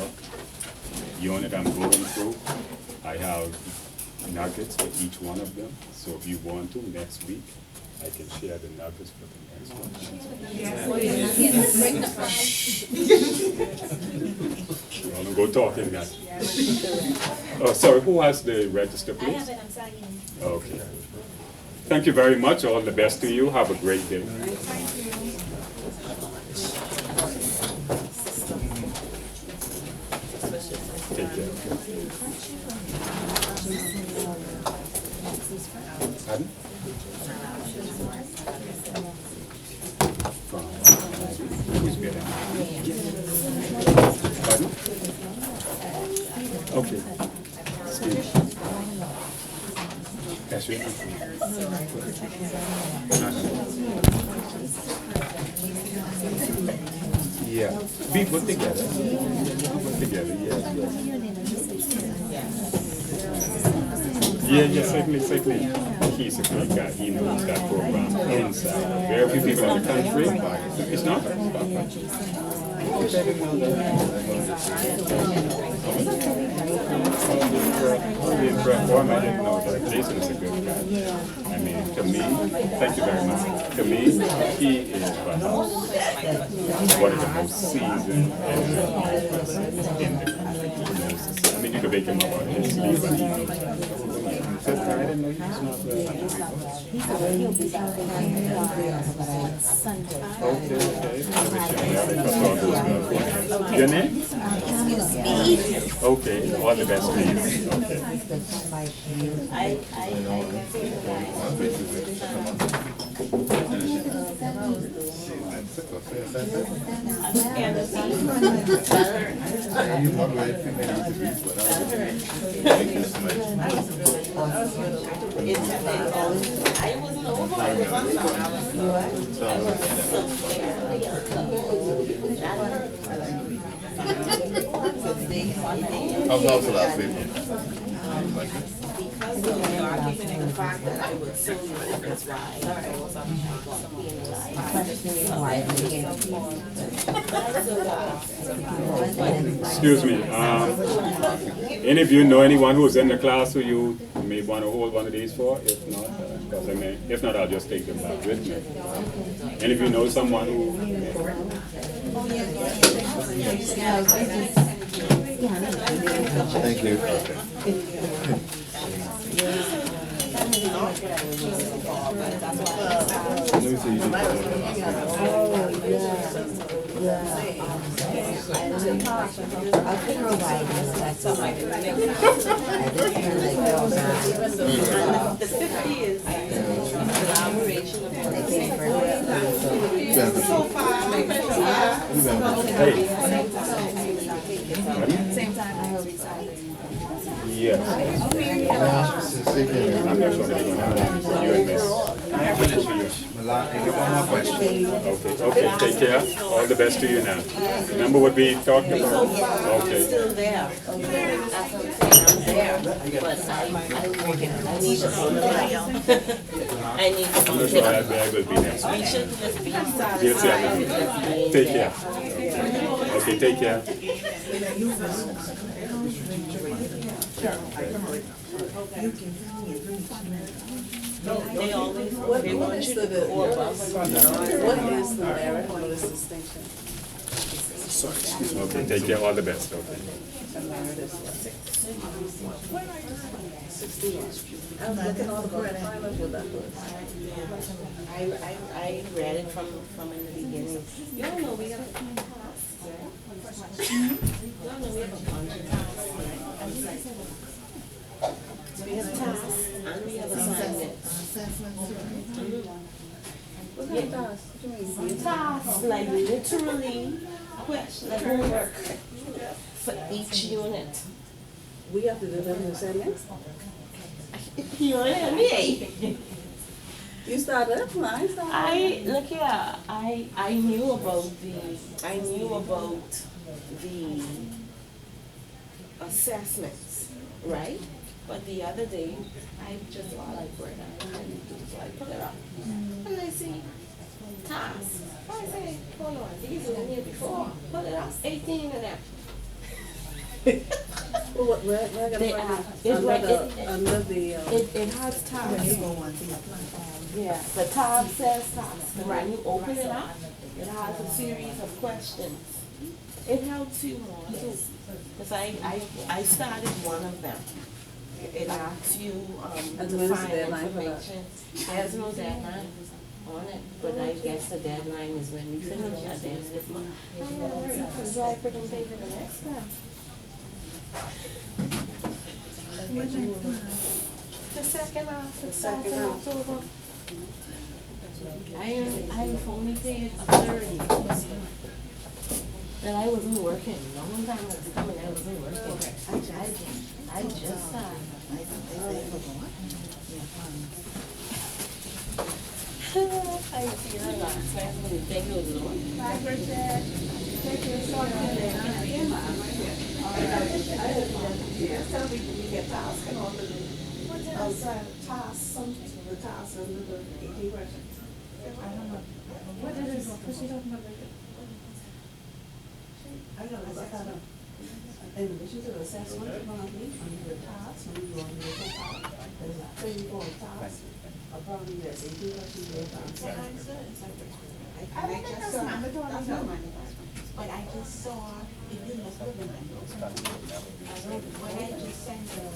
Speaker 1: unit I'm going through. I have nuggets for each one of them, so if you want to, next week, I can share the nuggets for the next one. Well, don't go talking now. Oh, sorry, who has the register,
Speaker 2: I
Speaker 1: please?
Speaker 2: have it, I'm signing in.
Speaker 1: Okay. Thank you very much. All the best to you. Have a great day. Take care. Pardon? Who's better? Pardon? Okay. Steve. That's it. Yeah, we put together. Yes. Yeah, certainly. He's a great guy. He knows that program inside. Very few people in the country. It's not. I didn't know that Jason is a good guy. I mean, to me, thank you very much. To me, he is perhaps one of the most seasoned engineers in the country. He knows this. I mean, you could make him up on his sleeve, but he knows that. I didn't know he was not there.
Speaker 2: He'll be starting on Sunday.
Speaker 1: Okay. Your name? Okay, all the best to you.
Speaker 6: How's house last week?
Speaker 1: Excuse me, any of you know anyone who's in the class who you may want to hold one of these for? If not, if not, I'll just take them back with me. Any of you know someone who?
Speaker 6: Thank you. Let me see you.
Speaker 7: The 50 is collaboration of so far.
Speaker 1: Hey.
Speaker 2: Same time.
Speaker 1: Yes. I'm not sure they're gonna have you and Miss.
Speaker 5: Milan, I got one more question.
Speaker 1: Okay, take care. All the best to you now. Remember what we talked about? Okay.
Speaker 7: Still there. That's what I'm saying. I'm there. But I need to bump it up. I need to
Speaker 1: I'm
Speaker 7: bump
Speaker 1: not
Speaker 7: it
Speaker 1: sure
Speaker 7: up.
Speaker 1: that bag will be next
Speaker 7: We
Speaker 1: week.
Speaker 7: shouldn't just be
Speaker 1: Yes,
Speaker 7: satisfied with just
Speaker 1: yeah.
Speaker 7: being
Speaker 1: Take
Speaker 7: there.
Speaker 1: care. Okay, take care.
Speaker 7: They always,
Speaker 4: What
Speaker 7: they want
Speaker 4: is
Speaker 7: you
Speaker 4: the,
Speaker 7: to go above.
Speaker 4: what is the merit, what is the distinction?
Speaker 1: Okay, take care. All the best. Okay.
Speaker 4: The merit is what? 61. I was looking all about it, find out what that was.
Speaker 7: I read it from in the beginning. You don't know we have a task, right? You don't know we have a bunch of tasks, right? We have tasks and we have assignments.
Speaker 4: What kind of task? What do you mean?
Speaker 7: Tasks, like literally question, like homework for each unit.
Speaker 4: We have to do them in assignments?
Speaker 7: You know what I mean?
Speaker 4: You started, when I started.
Speaker 7: Look here, I knew about the assessments, right? But the other day, I just saw like where I put it up. And I see tasks. I say, hold on, these were in here before. Put it up, 18 and that.
Speaker 4: Well, we're gonna
Speaker 7: They
Speaker 4: find
Speaker 7: are.
Speaker 4: it
Speaker 7: It
Speaker 4: under
Speaker 7: went-
Speaker 4: the, under the,
Speaker 7: It has tabs. Yeah, the tab says task, and when you open it up, it has a series of questions. It helps you more too, because I started one of them. It asks you,
Speaker 4: And
Speaker 7: to
Speaker 4: when's the
Speaker 7: find
Speaker 4: deadline for that?
Speaker 7: information. There's no deadline on it, but I guess the deadline is when we finish at the end of the month. I don't know, you can drive it and pay for the next time. The second half, it starts in
Speaker 4: half.
Speaker 7: October. I only paid a 30. And I wasn't working. No one time was coming, I wasn't working. I just started. I feel a lot. So I'm going to take it with Lord. Bye, Bridget. Take your son in there.
Speaker 2: What is it? What's she talking about?
Speaker 4: I don't know, I kind of, in addition to the assessment, probably, under the task, when you go under the profile, there's a 34 tasks. Probably there's 18 questions you have to answer.
Speaker 3: I just saw, that's not mandatory, but I just saw, it didn't look good in my notes. What I just sent her.